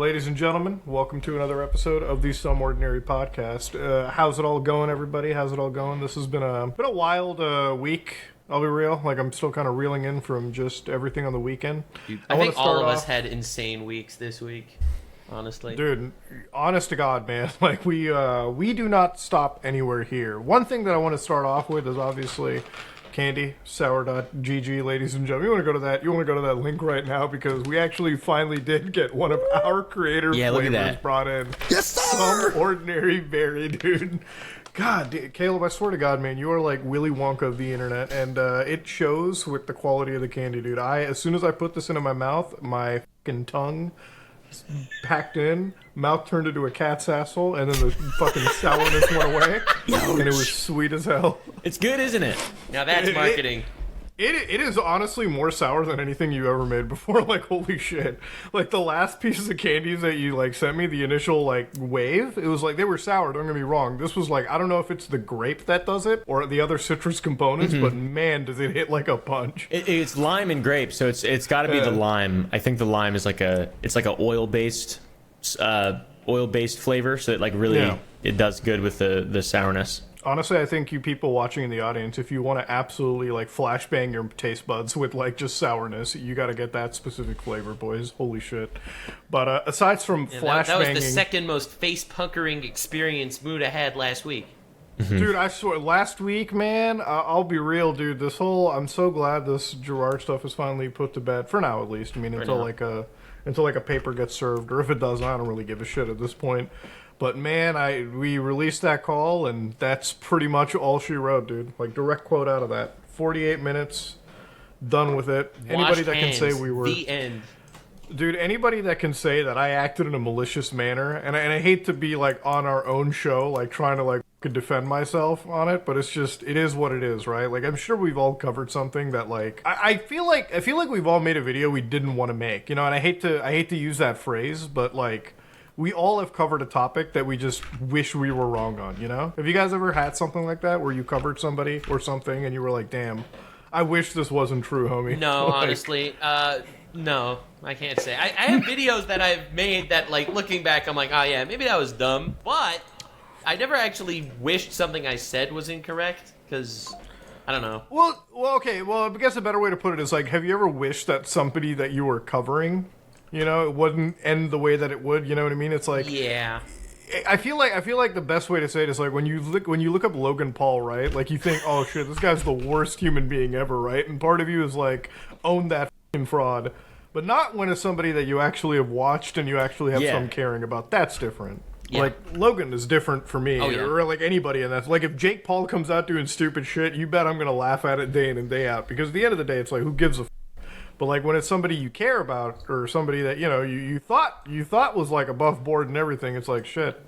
Ladies and gentlemen, welcome to another episode of the Some Ordinary Podcast. How's it all going, everybody? How's it all going? This has been a wild week. I'll be real. Like, I'm still kind of reeling in from just everything on the weekend. I think all of us had insane weeks this week, honestly. Dude, honest to God, man. Like, we do not stop anywhere here. One thing that I want to start off with is obviously Candy, sour.gg, ladies and gentlemen. You want to go to that link right now because we actually finally did get one of our creator flavors brought in. Yes, sir! Some Ordinary Berry, dude. God, dude, Caleb, I swear to God, man, you are like Willy Wonka of the internet, and it shows with the quality of the candy, dude. As soon as I put this into my mouth, my fucking tongue packed in, mouth turned into a cat's asshole, and then the fucking sourness went away, and it was sweet as hell. It's good, isn't it? Now that's marketing. It is honestly more sour than anything you ever made before. Like, holy shit. Like, the last pieces of candies that you, like, sent me, the initial, like, wave, it was like, they were sour, don't get me wrong. This was like, I don't know if it's the grape that does it, or the other citrus components, but man, does it hit like a punch. It's lime and grape, so it's got to be the lime. I think the lime is like a oil-based flavor, so it, like, really, it does good with the sourness. Honestly, I think you people watching in the audience, if you want to absolutely like flashbang your taste buds with like just sourness, you got to get that specific flavor, boys. Holy shit! But aside from flashbanging, that was the second most face puckering experience Muda had last week. Dude, I swear, last week, man, I'll be real, dude. I'm so glad this Gerard stuff is finally put to bed for now, at least. I mean, until like a paper gets served, or if it does, I don't really give a shit at this point. But man, we released that call, and that's pretty much all she wrote, dude. Like, direct quote out of that. 48 minutes, done with it. Anybody that can say we were... The end. Dude, anybody that can say that I acted in a malicious manner, and I hate to be, like, on our own show, like, trying to, like, defend myself on it, but it's just, it is what it is, right? Like, I'm sure we've all covered something that, like, I feel like we've all made a video we didn't want to make, you know, and I hate to use that phrase, but, like... We all have covered a topic that we just wish we were wrong on, you know? Have you guys ever had something like that where you covered somebody or something and you were like, damn, I wish this wasn't true, homie? No, like, honestly, no, I can't say. I have videos that I've made that, like, looking back, I'm like, oh yeah, maybe that was dumb. But I never actually wished something I said was incorrect, because... I don't know. Well, okay, well, I guess a better way to put it is, like, have you ever wished that somebody that you were covering... You know, it wouldn't end the way that it would. You know what I mean? It's like, yeah. I feel like the best way to say it is like when you look up Logan Paul, right? Like you think, oh shit, this guy's the worst human being ever, right? And part of you is like, own that fucking fraud, but not when it's somebody that you actually have watched and you actually have some caring about. That's different. Yeah. Like, Logan is different for me, or like anybody, and that's like if Jake Paul comes out doing stupid shit, you bet I'm gonna laugh at it day in and day out because at the end of the day, it's like, who gives a. But like when it's somebody you care about or somebody that, you know, you thought was like above board and everything, it's like shit.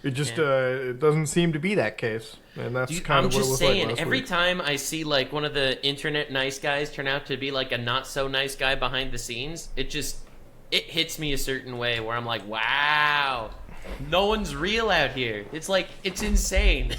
It just it doesn't seem to be that case. And that's kind of what it was like last week. I'm just saying, every time I see like one of the internet nice guys turn out to be like a not so nice guy behind the scenes, it hits me a certain way where I'm like, wow, no one's real out here. It's like, it's insane.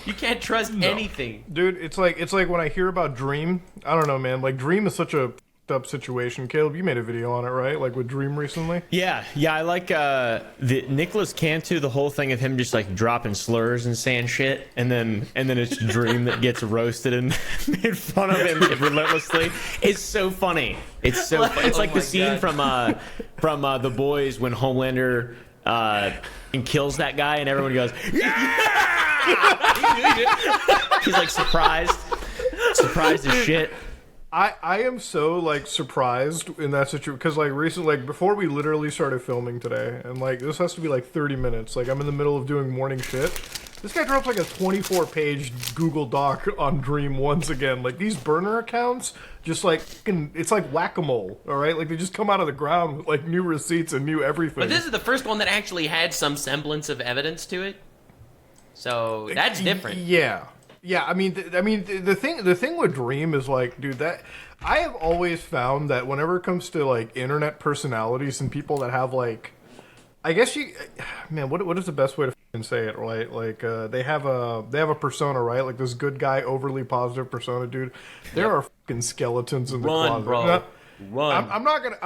You can't trust anything. Dude, it's like when I hear about Dream, I don't know, man. Like, Dream is such a up situation. Caleb, you made a video on it, right? Like with Dream recently? Yeah, I like the Nicholas Cantu, the whole thing of him just like dropping slurs and saying shit, and then it's Dream that gets roasted and made fun of him relentlessly. It's so funny. It's so funny. It's like the scene from The Boys when Homelander and kills that guy and everyone goes, yeah! He's like surprised as shit. I am so like surprised in that situation because like recently, like before we literally started filming today, and like this has to be like 30 minutes. Like I'm in the middle of doing morning shit. This guy dropped like a 24-page Google Doc on Dream once again. Like these burner accounts, just like it's like whack-a-mole. All right, like they just come out of the ground with like new receipts and new everything. But this is the first one that actually had some semblance of evidence to it. So that's different. Yeah. I mean, the thing with Dream is like, dude, that I have always found that whenever it comes to like internet personalities and people that have like, I guess what is the best way to fucking say it, right? Like they have a persona, right? Like this good guy, overly positive persona, dude. There are fucking skeletons in the closet. Bro. run. I'm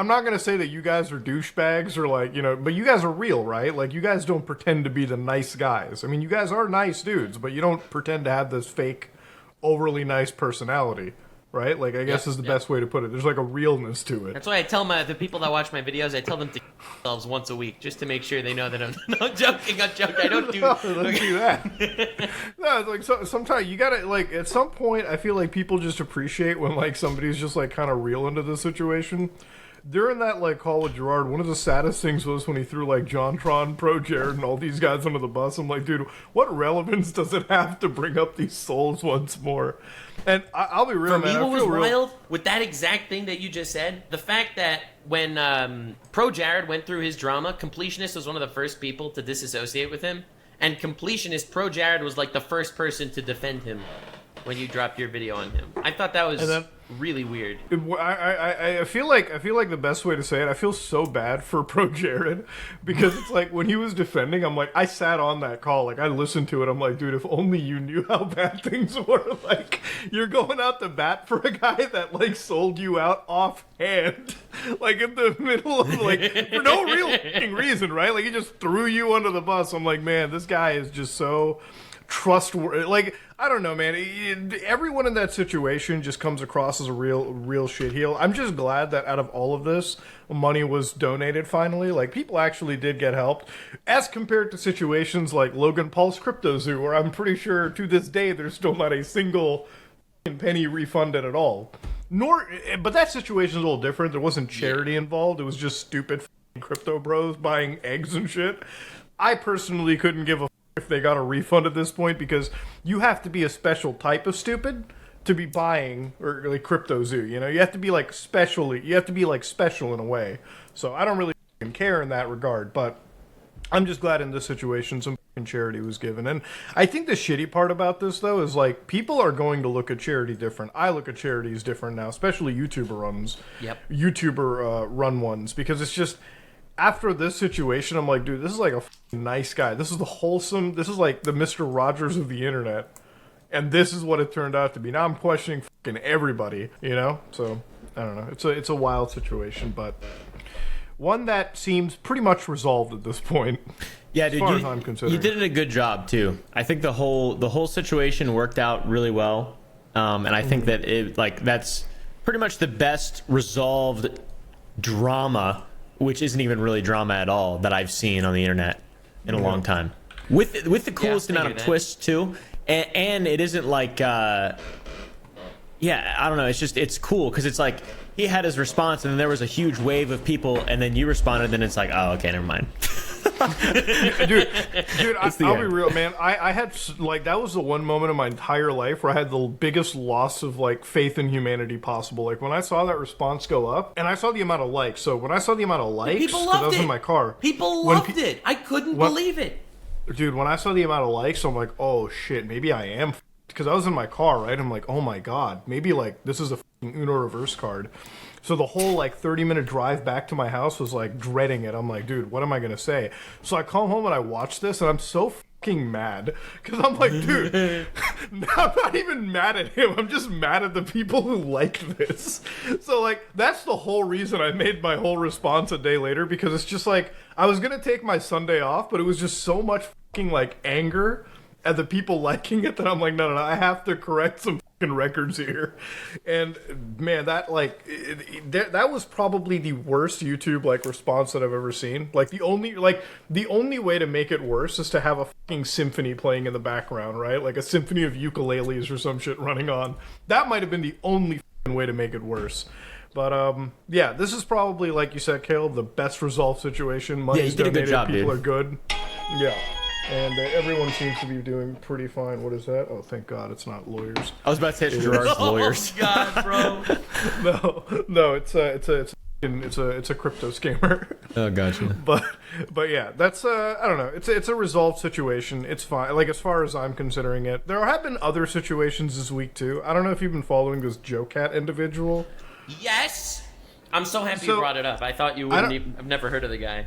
not gonna say that you guys are douchebags or like, you know, but you guys are real, right? Like you guys don't pretend to be the nice guys. I mean, you guys are nice dudes, but you don't pretend to have this fake, overly nice personality, right? Like I guess is the best way to put it. There's like a realness to it. That's why I tell the people that watch my videos, I tell them to themselves once a week just to make sure they know that I'm not joking. I'm joking. I don't do. Don't do that. No, it's like sometimes you gotta like at some point. I feel like people just appreciate when like somebody's just like kind of real into the situation. During that like call with Gerard, one of the saddest things was when he threw like JonTron, Pro Jared, and all these guys under the bus. I'm like, dude, what relevance does it have to bring up these souls once more? And I'll be real, For man. me, what I was feel real. wild with that exact thing that you just said, the fact that when Pro Jared went through his drama, Completionist was one of the first people to disassociate with him, and Completionist Pro Jared was like the first person to defend him when you dropped your video on him. I thought that was really weird. I feel like the best way to say it, I feel so bad for Pro Jared because it's like when he was defending, I'm like, I sat on that call, like I listened to it, I'm like, dude, if only you knew how bad things were. Like you're going out to bat for a guy that like sold you out offhand, like in the middle of like for no real reason, right? Like he just threw you under the bus. I'm like, man, this guy is just so trustworthy. Like I don't know, man. Everyone in that situation just comes across as a real shitheel. I'm just glad that out of all of this, money was donated finally. Like people actually did get helped, as compared to situations like Logan Paul's Crypto Zoo, where I'm pretty sure to this day there's still not a single penny refunded at all. But that situation is a little different. There wasn't charity involved. It was just stupid crypto bros buying eggs and shit. I personally couldn't give a if they got a refund at this point because you have to be a special type of stupid to be buying or like Crypto Zoo. You know, you have to be like special in a way. So I don't really care in that regard, but I'm just glad in this situation some charity was given. And I think the shitty part about this though is like people are going to look at charity different. I look at charities different now, especially YouTuber run ones, because it's just after this situation, I'm like, dude, this is like a nice guy. This is this is like the Mr. Rogers of the internet. And this is what it turned out to be. Now I'm questioning everybody, you know? So, I don't know. It's a wild situation, but one that seems pretty much resolved at this point. Yeah, dude, as far as I'm considering. You did a good job too. I think the whole situation worked out really well. And I think that that's pretty much the best resolved drama, which isn't even really drama at all, that I've seen on the internet in a long time. With the coolest amount of twists too, and it isn't like, I don't know. It's cool because it's like he had his response, and then there was a huge wave of people, and then you responded, and it's like, oh, okay, never mind. dude, I'll be real, man. I had like that was the one moment in my entire life where I had the biggest loss of like faith in humanity possible. Like when I saw that response go up, and I saw the amount of likes. So when I saw the amount of likes, people because I loved was it. in my car, People loved it. I couldn't believe it. Dude, when I saw the amount of likes, I'm like, oh shit, maybe I am. Because I was in my car, right? I'm like, oh my god, maybe like this is a Uno reverse card. So the whole like 30-minute drive back to my house was like dreading it. I'm like, dude, what am I gonna say? So I come home and I watch this, and I'm so fucking mad because I'm like, dude, I'm not even mad at him. I'm just mad at the people who like this. So like that's the whole reason I made my whole response a day later, because it's just like I was gonna take my Sunday off, but it was just so much fucking like anger at the people liking it that I'm like, no, I have to correct some fucking records here. And man, that like that was probably the worst YouTube like response that I've ever seen. Like the only way to make it worse is to have a fucking symphony playing in the background, right? Like a symphony of ukuleles or some shit running on. That might have been the only fucking way to make it worse. But yeah, this is probably, like you said, Caleb, the best resolved situation. Money's you did a good donated, job, people dude. are good. Yeah. And everyone seems to be doing pretty fine. What is that? Oh, thank God, it's not lawyers. I was about to say it's Gerard's lawyers. Oh god, bro. No, it's a crypto scammer. Oh, gotcha. But yeah, that's I don't know. It's a resolved situation. It's fine. Like as far as I'm considering it, there have been other situations this week too. I don't know if you've been following this Joe Cat individual. Yes. I'm so happy you brought it up. I thought you wouldn't even... I've never heard of the guy.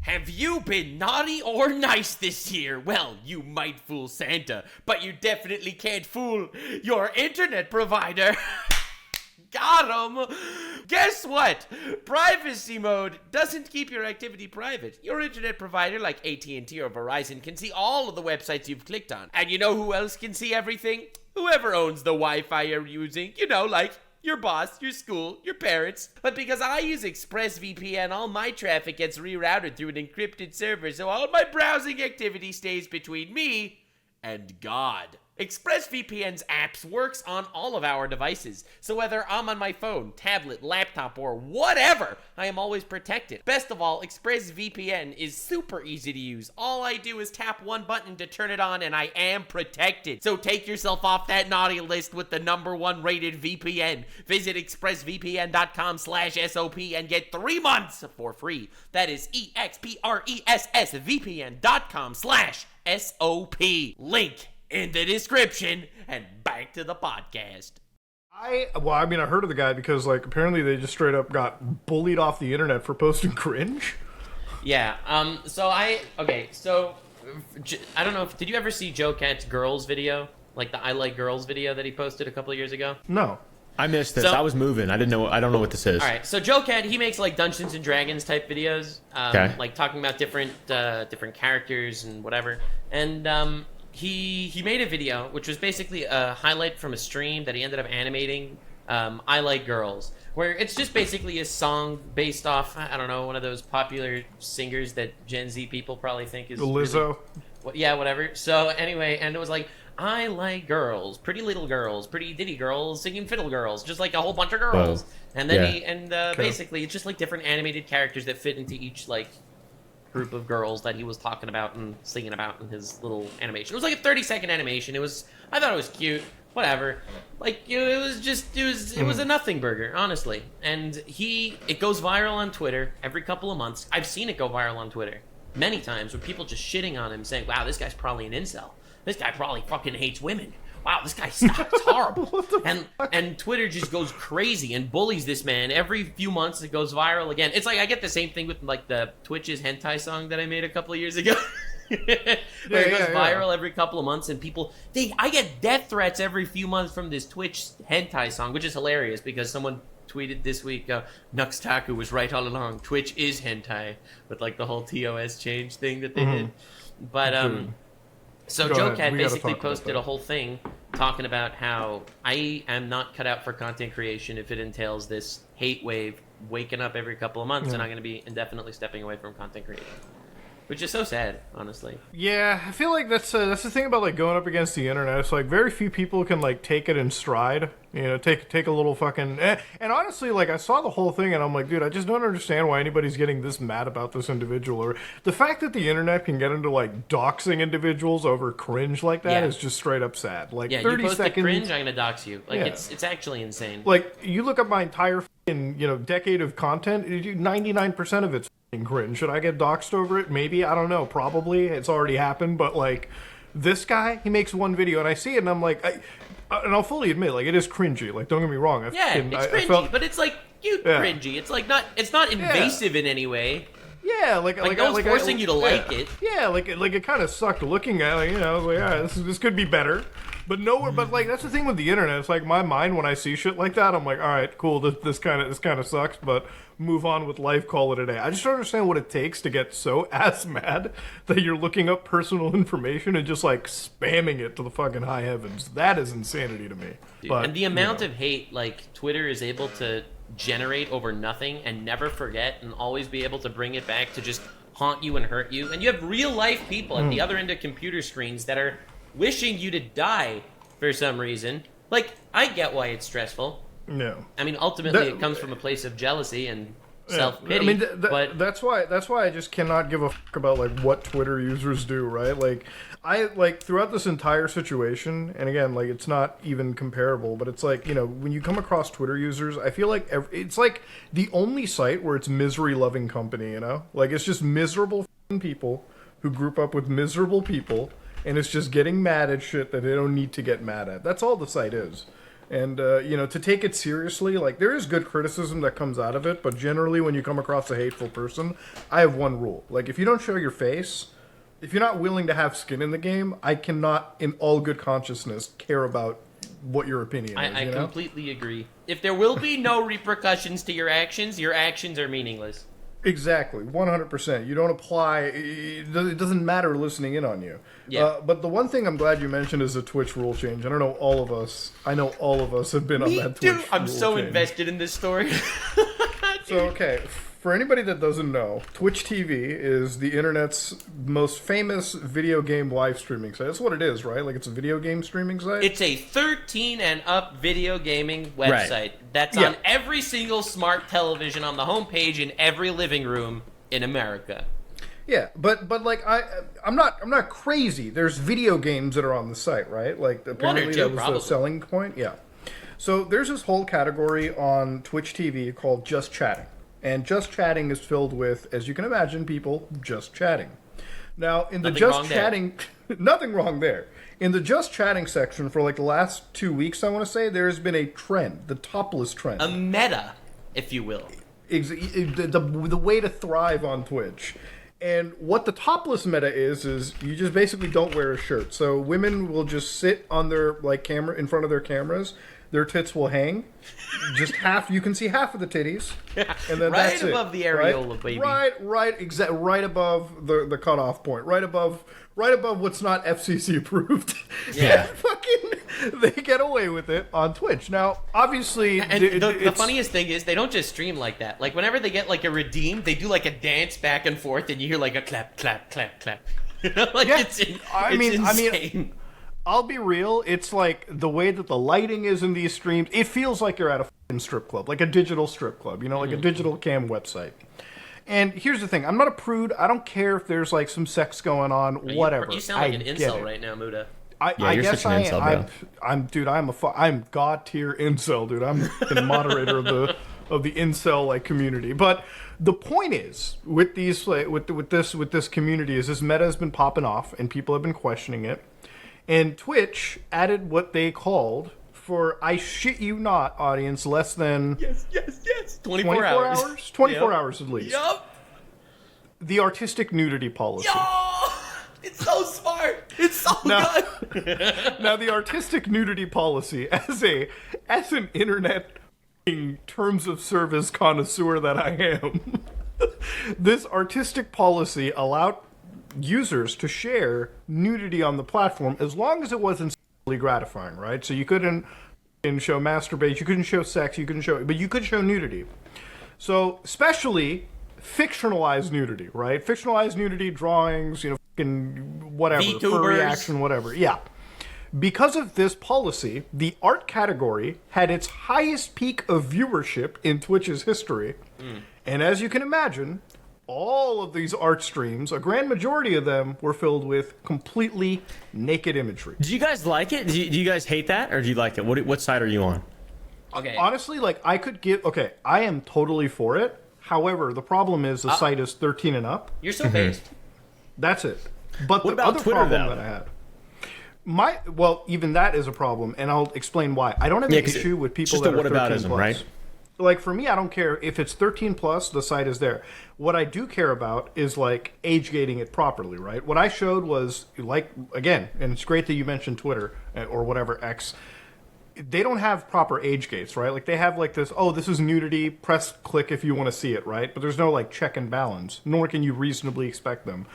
Have you been naughty or nice this year? Well, you might fool Santa, but you definitely can't fool your internet provider. Got him! Guess what? Privacy mode doesn't keep your activity private. Your internet provider like AT&T or Verizon can see all of the websites you've clicked on. And you know who else can see everything? Whoever owns the Wi-Fi you're using. You know, like your boss, your school, your parents. But because I use ExpressVPN, all my traffic gets rerouted through an encrypted server, so all my browsing activity stays between me and God. ExpressVPN's apps works on all of our devices, so whether I'm on my phone, tablet, laptop, or whatever, I am always protected. Best of all, ExpressVPN is super easy to use. All I do is tap one button to turn it on and I am protected. So take yourself off that naughty list with the #1 rated VPN. Visit expressvpn.com/SOP and get 3 months for free. That is expressvpn.com/SOP. Link in the description, and back to the podcast. I heard of the guy because, like, apparently they just straight up got bullied off the internet for posting cringe. Yeah, I don't know if, did you ever see Joe Cat's girls video? Like the I Like Girls video that he posted a couple of years ago? No. I missed this. So- I was moving. I don't know what this is. All right, so Joe Cat, he makes like Dungeons and Dragons type videos, Okay. like talking about different characters and whatever. And he made a video which was basically a highlight from a stream that he ended up animating. I Like Girls, where it's just basically a song based off, I don't know, one of those popular singers that Gen Z people probably think is Lizzo. yeah, whatever. So anyway, and it was like, I like girls, pretty little girls, pretty ditty girls, singing fiddle girls, just like a whole bunch of girls. Whoa. And then Yeah. basically it's just like different animated characters that fit into each like group of girls that he was talking about and singing about in his little animation. It was like a 30-second animation. I thought it was cute. Whatever. Like, it was a nothing burger, honestly. And it goes viral on Twitter every couple of months. I've seen it go viral on Twitter many times with people just shitting on him, saying, wow, this guy's probably an incel. This guy probably fucking hates women. Wow, this guy's horrible. And Twitter just goes crazy and bullies this man. Every few months it goes viral again. It's like I get the same thing with like the Twitch's hentai song that I made a couple of years ago. Where it goes viral every couple of months and I get death threats every few months from this Twitch hentai song, which is hilarious because someone tweeted this week, Nux Taku was right all along. Twitch is hentai, with like the whole TOS change thing that they did. But so Go Joe ahead. Cat We gotta basically talk about posted that. a whole thing talking about how I am not cut out for content creation if it entails this hate wave waking up every couple of months, and I'm going to be indefinitely stepping away from content creation. Which is so sad, honestly. Yeah, I feel like that's the thing about like going up against the internet. It's like very few people can like take it in stride. You know, take a little fucking. And honestly, like I saw the whole thing and I'm like, dude, I just don't understand why anybody's getting this mad about this individual. Or the fact that the internet can get into like doxing individuals over cringe like that Yeah. is just straight up sad. Like Yeah, 30 you post seconds. the cringe, I'm going to dox you. Like, Yeah. it's actually insane. Like you look at my entire decade of content, 99% of it's f***ing cringe. Should I get doxxed over it? Maybe. I don't know. Probably. It's already happened. But like this guy, he makes one video and I see it and I'm like, and I'll fully admit, like it is cringy. Like don't get me wrong. Yeah, it's cringy, felt, but it's like cute Yeah. cringy. It's like it's not invasive in any way. yeah, like no one's forcing you to like yeah. it. Yeah, like it kind of sucked looking at. Like, I was like, all right, this could be better. But nowhere. But like that's the thing with the internet. It's like my mind when I see shit like that, I'm like, all right, cool. This kind of sucks, but move on with life. Call it a day. I just don't understand what it takes to get so ass mad that you're looking up personal information and just like spamming it to the fucking high heavens. That is insanity to me. Dude, But, and the amount of hate like Twitter is able to generate over nothing and never forget and always be able to bring it back to just haunt you and hurt you. And you have real life people at the other end of computer screens that are wishing you to die for some reason. Like, I get why it's stressful. no. I mean, ultimately it comes from a place of jealousy and self-pity. I mean, but that's why I just cannot give a fuck about like what Twitter users do, right? Like, I like throughout this entire situation, and again, like it's not even comparable, but it's like when you come across Twitter users, I feel like it's like the only site where it's misery-loving company. Like it's just miserable f***ing people who group up with miserable people, and it's just getting mad at shit that they don't need to get mad at. That's all the site is. And, to take it seriously, like, there is good criticism that comes out of it, but generally when you come across a hateful person, I have one rule. Like, if you don't show your face, if you're not willing to have skin in the game, I cannot, in all good consciousness, care about what your opinion is. I you know? completely agree. If there will be no repercussions to your actions are meaningless. Exactly, 100%. You don't apply. It doesn't matter listening in on you. Yeah. But the one thing I'm glad you mentioned is the Twitch rule change. I know all of us have been on that Twitch Dude, I'm rule so change. invested in this story. So, okay, for anybody that doesn't know, Twitch TV is the internet's most famous video game live streaming site. That's what it is, right? Like, it's a video game streaming site? It's a 13 and up video gaming website that's Yeah. on every single smart television on the homepage in every living room in America. Yeah, but like I'm not crazy. There's video games that are on the site, right? Like apparently two, that was probably. the selling point. Yeah. So there's this whole category on Twitch TV called Just Chatting. And Just Chatting is filled with, as you can imagine, people just chatting. Now, in the Nothing Just wrong there. Chatting nothing wrong there. In the Just Chatting section for like the last 2 weeks, I want to say, there has been a trend, the topless trend. A meta, if you will. The way to thrive on Twitch. And what the topless meta is you just basically don't wear a shirt. So women will just sit on their camera in front of their cameras. Their tits will hang, just half. You can see half of the titties, and then Right that's above it, the areola, baby. Right above the cutoff point, right above what's not FCC approved. Yeah. Fucking, they get away with it on Twitch. Now, obviously, And the funniest thing is they don't just stream like that. Like whenever they get like a redeem, they do like a dance back and forth, and you hear like a clap, clap, clap, clap. You know, like Yeah. it's I mean, insane. I'll be real. It's like the way that the lighting is in these streams. It feels like you're at a fucking strip club, like a digital strip club. You know, like a digital cam website. And here's the thing: I'm not a prude. I don't care if there's like some sex going on. Whatever. You sound like I an get incel it. right now, Muda. Yeah, I you're guess such an incel, bro. I'm god tier incel, dude. I'm the moderator of the incel like community. But the point is, with these with this community, is this meta has been popping off, and people have been questioning it. And Twitch added what they called, for I shit you not, audience, less than Yes. 24 24 hours? 24 Yep. hours at least. Yup. The artistic nudity policy. Yo! It's so smart. It's so Now- good. Now, the artistic nudity policy, as an internet terms of service connoisseur that I am, this artistic policy allowed users to share nudity on the platform as long as it wasn't sexually gratifying, right? So you couldn't show masturbation, you couldn't show sex, but you could show nudity. So, especially fictionalized nudity, right? Fictionalized nudity, drawings, fucking whatever, VTubers. furry action, whatever. Yeah. Because of this policy, the art category had its highest peak of viewership in Twitch's history. And as you can imagine, all of these art streams, a grand majority of them, were filled with completely naked imagery. Do you guys like it? Do you guys hate that, or do you like it? What side are you on? Okay. Honestly, I am totally for it. However, the problem is the site is 13 and up. You're so based. That's it. But What the about other Twitter, problem though? that I had, even that is a problem, and I'll explain why. I don't have Yeah, an 'cause issue with people just that the are 13 whataboutism, plus. right? Like for me, I don't care if it's 13 plus. The site is there. What I do care about is like age gating it properly, right? What I showed was again, and it's great that you mentioned Twitter or whatever X. They don't have proper age gates, right? Like they have like this. Oh, this is nudity. Press click if you want to see it, right? But there's no like check and balance. Nor can you reasonably expect them.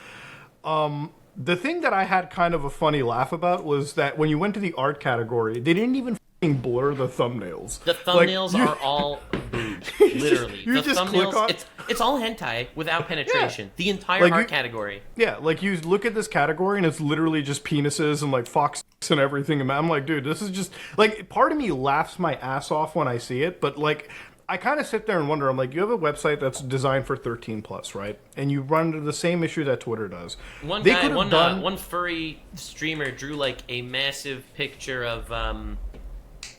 The thing that I had kind of a funny laugh about was that when you went to the art category, they didn't even blur the thumbnails. The thumbnails are all boobs, literally. you The just click thumbnails, on- it's all hentai without penetration. The entire Like, art you- category. Yeah, like you look at this category and it's literally just penises and like fox and everything. And I'm like, dude, this is just like part of me laughs my ass off when I see it, but like I kind of sit there and wonder. I'm like, you have a website that's designed for 13 plus, right? And you run into the same issue that Twitter does. One They guy, could have one done- one furry streamer drew like a massive picture of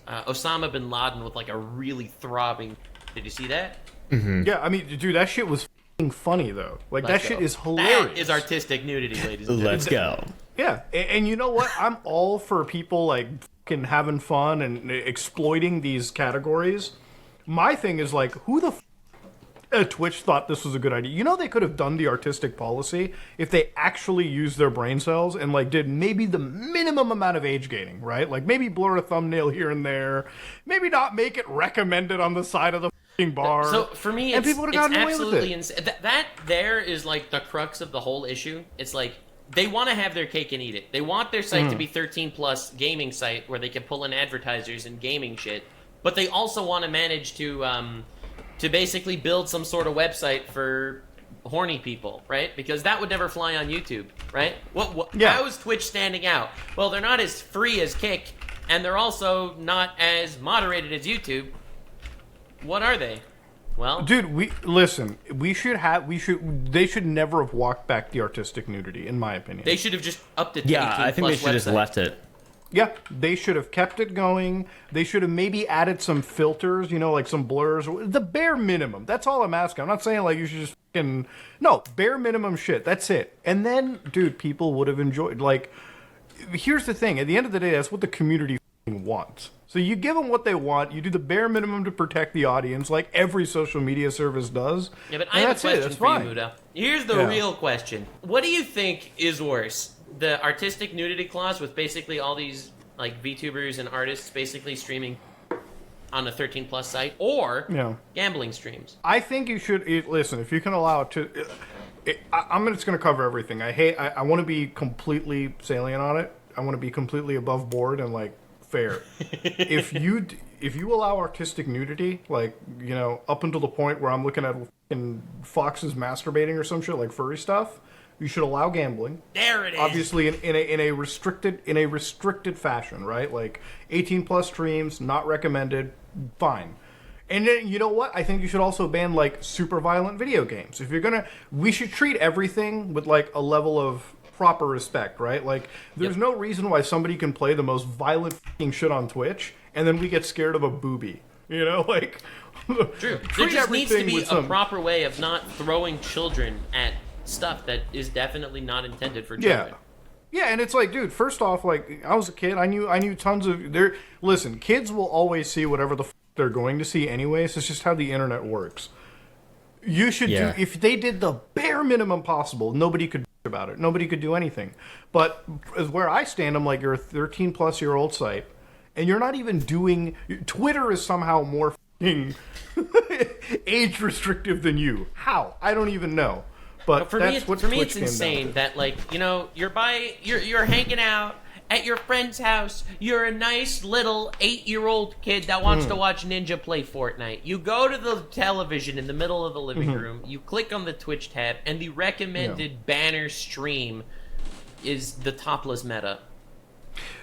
Osama bin Laden with like a really throbbing. Did you see that? Yeah, I mean, dude, that shit was f***ing funny though. Like Let's that shit go. is hilarious. That is artistic nudity, ladies and gentlemen. Let's go. Yeah, and you know what? I'm all for people like fucking having fun and exploiting these categories. My thing is like, who the Twitch thought this was a good idea. You know, they could have done the artistic policy if they actually used their brain cells and like did maybe the minimum amount of age gating, right? Like maybe blur a thumbnail here and there, maybe not make it recommended on the side of the fucking bar. So for me, and it's, people would have it's gotten away with absolutely it. insane. That there is like the crux of the whole issue. It's like they want to have their cake and eat it. They want their site to be 13 plus gaming site where they can pull in advertisers and gaming shit, but they also want to manage to basically build some sort of website for horny people, right? Because that would never fly on YouTube, right? Yeah. How is Twitch standing out? Well, they're not as free as Kick, and they're also not as moderated as YouTube. What are they? Well, Dude, they should never have walked back the artistic nudity, in my opinion. they should have just upped it to Yeah, 18 I think they plus should just website. left it. Yeah, they should have kept it going. They should have maybe added some filters, like some blurs. The bare minimum. That's all I'm asking. I'm not saying like you should just fucking... No, bare minimum shit. That's it. And then, dude, people would have enjoyed... Like, here's the thing. At the end of the day, that's what the community fucking wants. So you give them what they want. You do the bare minimum to protect the audience, like every social media service does. Yeah, but and I have a that's it. question That's for you, fine. Muda. Here's the Yeah. real question. What do you think is worse? The artistic nudity clause with basically all these like VTubers and artists basically streaming on a 13 plus site, or Yeah. gambling streams? I think you should listen. If you can allow it to, I'm just going to cover everything. I want to be completely salient on it. I want to be completely above board and like fair. if you allow artistic nudity, like up until the point where I'm looking at fucking foxes masturbating or some shit like furry stuff, you should allow gambling. There it is. Obviously, in a restricted fashion, right? Like 18 plus streams, not recommended. Fine. And then, you know what? I think you should also ban like super violent video games. If you're gonna, we should treat everything with like a level of proper respect, right? Like, there's no reason why somebody can play the most violent fucking shit on Twitch, and then we get scared of a booby. Like, True. There treat just needs to everything be with a some proper way of not throwing children at stuff that is definitely not intended for children. Yeah, and it's like, dude, first off, like, I was a kid, I knew tons of listen, kids will always see whatever the they're going to see anyways. It's just how the internet works. You should do, if they did the bare minimum possible, nobody could about it. Nobody could do anything. But as where I stand, I'm like, you're a 13 plus year old site, and you're not even doing, Twitter is somehow more age restrictive than you. How? I don't even know. But For that's me, what for me, Twitch it's came down insane to. that like you're hanging out at your friend's house. You're a nice little 8-year-old kid that wants to watch Ninja play Fortnite. You go to the television in the middle of the living room. You click on the Twitch tab, and the recommended banner stream is the topless meta.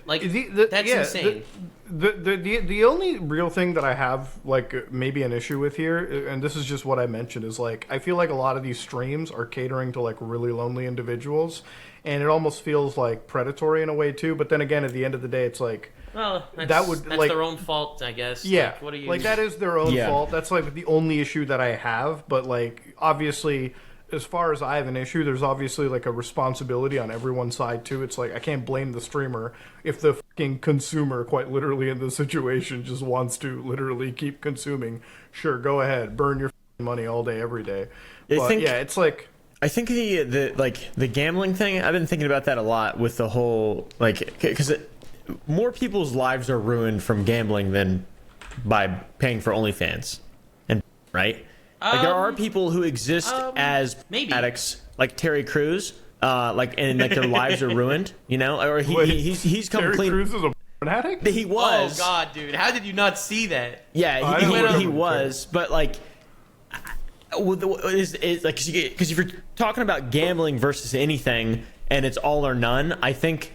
Like that's insane. The only real thing that I have like maybe an issue with here, and this is just what I mentioned, is like I feel like a lot of these streams are catering to like really lonely individuals, and it almost feels like predatory in a way too. But then again, at the end of the day, it's like Well, that's, that's that's their own fault, I guess. yeah, Like, what do you like that is their own Yeah. fault. That's like the only issue that I have. But like obviously, as far as I have an issue, there's obviously like a responsibility on everyone's side too. It's like I can't blame the streamer if the fucking consumer, quite literally in this situation, just wants to literally keep consuming. Sure, go ahead, burn your fucking money all day, every day. But think- yeah, it's like I think the gambling thing. I've been thinking about that a lot with the whole like because more people's lives are ruined from gambling than by paying for OnlyFans, and right. Like there are people who exist as maybe. addicts, like Terry Crews, and like their lives are ruined, or wait, he's come Terry clean. Crews is a porn addict. He was, Oh God, dude! How did you not see that? yeah, I don't know. he was, but like, is like because if you're talking about gambling versus anything, and it's all or none, I think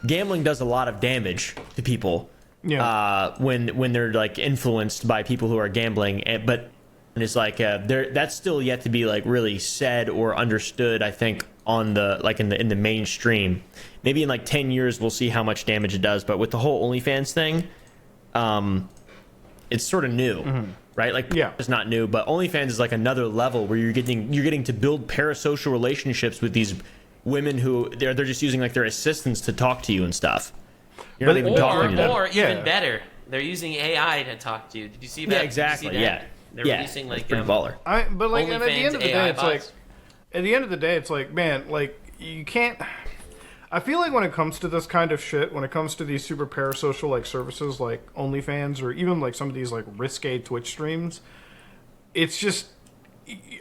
gambling does a lot of damage to people. Yeah. When they're like influenced by people who are gambling, but it's like that's still yet to be like really said or understood. I think on the like in the mainstream, maybe in like 10 years we'll see how much damage it does. But with the whole OnlyFans thing, it's sort of new, right? Like Yeah. it's not new, but OnlyFans is like another level where you're getting to build parasocial relationships with these women who they're just using like their assistants to talk to you and stuff. You're not even talking to them. Or Yeah. even better, they're using AI to talk to you. Did you see that? Yeah, Did you see exactly. that? They're Yeah, releasing it's like pretty baller. But like, and at the OnlyFans end of the day, AI it's like, bots. at the end of the day, it's like, man, like you can't. I feel like when it comes to this kind of shit, when it comes to these super parasocial like services like OnlyFans or even like some of these like risque Twitch streams, it's just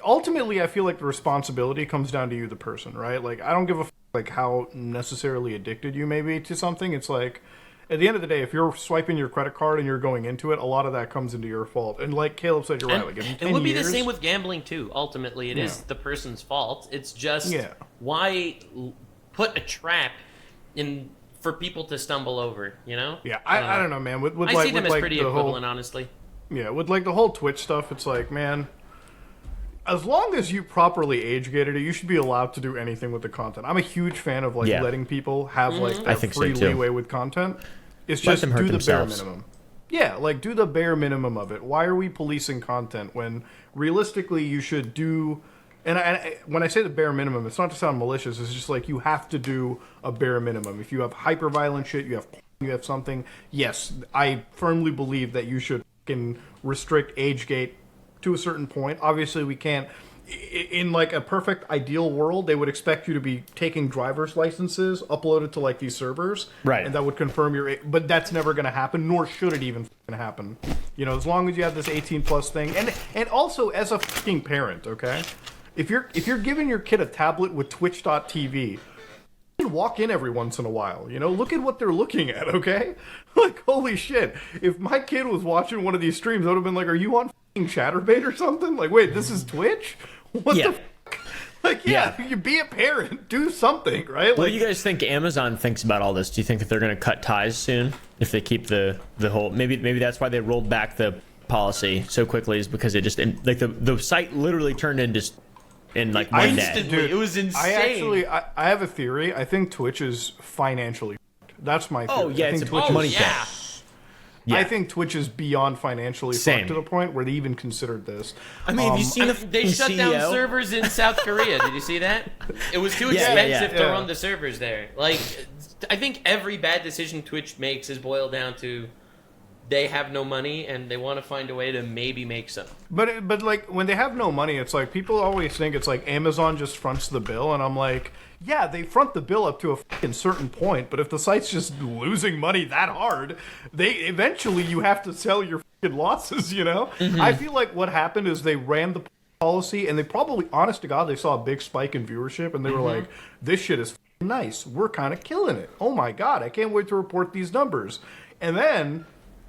ultimately I feel like the responsibility comes down to you, the person, right? Like I don't give a like how necessarily addicted you may be to something. It's like at the end of the day, if you're swiping your credit card and you're going into it, a lot of that comes into your fault. And like Caleb said, you're right. Like in 10 it would be years, the same with gambling too. Ultimately, it is Yeah. the person's fault. It's just Yeah. why put a trap in for people to stumble over. You know? Yeah, I don't know, man. With I like, see them with as like pretty the equivalent, whole, honestly. yeah, with like the whole Twitch stuff, it's like, man, as long as you properly age gated it, you should be allowed to do anything with the content. I'm a huge fan of like Yeah. letting people have like I their think so, free too. leeway with content. It's Let just them do hurt the themselves. bare minimum. Yeah, like do the bare minimum of it. Why are we policing content when realistically you should do? And when I say the bare minimum, it's not to sound malicious. It's just like you have to do a bare minimum. If you have hyper violent shit, you have something. Yes, I firmly believe that you should fucking restrict age gate to a certain point. Obviously, we can't. In like a perfect ideal world, they would expect you to be taking driver's licenses uploaded to like these servers, Right. And that would confirm your. But that's never going to happen, nor should it even fucking happen. You know, as long as you have this 18 plus thing, and also as a fucking parent, okay, if you're giving your kid a tablet with Twitch.tv. Walk in every once in a while, you know, look at what they're looking at, okay? Like, holy shit, if my kid was watching one of these streams, I would have been like, are you on f***ing Chatterbait or something? Like, wait, this is Twitch? What Yeah. the f***? Like, yeah, you be a parent, do something, right? What Like, do you guys think Amazon thinks about all this? Do you think that they're going to cut ties soon if they keep the whole? Maybe that's why they rolled back the policy so quickly, is because it just like the site literally turned into in like I one used day. to Dude, it was insane. I actually, I have a theory. I think Twitch is financially f***ed. That's my theory. Oh yeah, I it's think a Twitch money is, yeah. pit. Yeah. I think Twitch is beyond financially Same. fucked to the point where they even considered this. I mean, have you seen the They fucking shut down CEO? servers in South Korea. Did you see that? It was too Yeah, expensive yeah. to run the servers there. Like, I think every bad decision Twitch makes is boiled down to they have no money and they want to find a way to maybe make some. But like when they have no money, it's like people always think it's like Amazon just fronts the bill, and I'm like, yeah, they front the bill up to a fucking certain point, but if the site's just losing money that hard, they eventually you have to sell your fucking losses, you know? I feel like what happened is they ran the policy, and they probably, honest to God, they saw a big spike in viewership, and they were like, this shit is fucking nice. We're kind of killing it. Oh my God, I can't wait to report these numbers. And then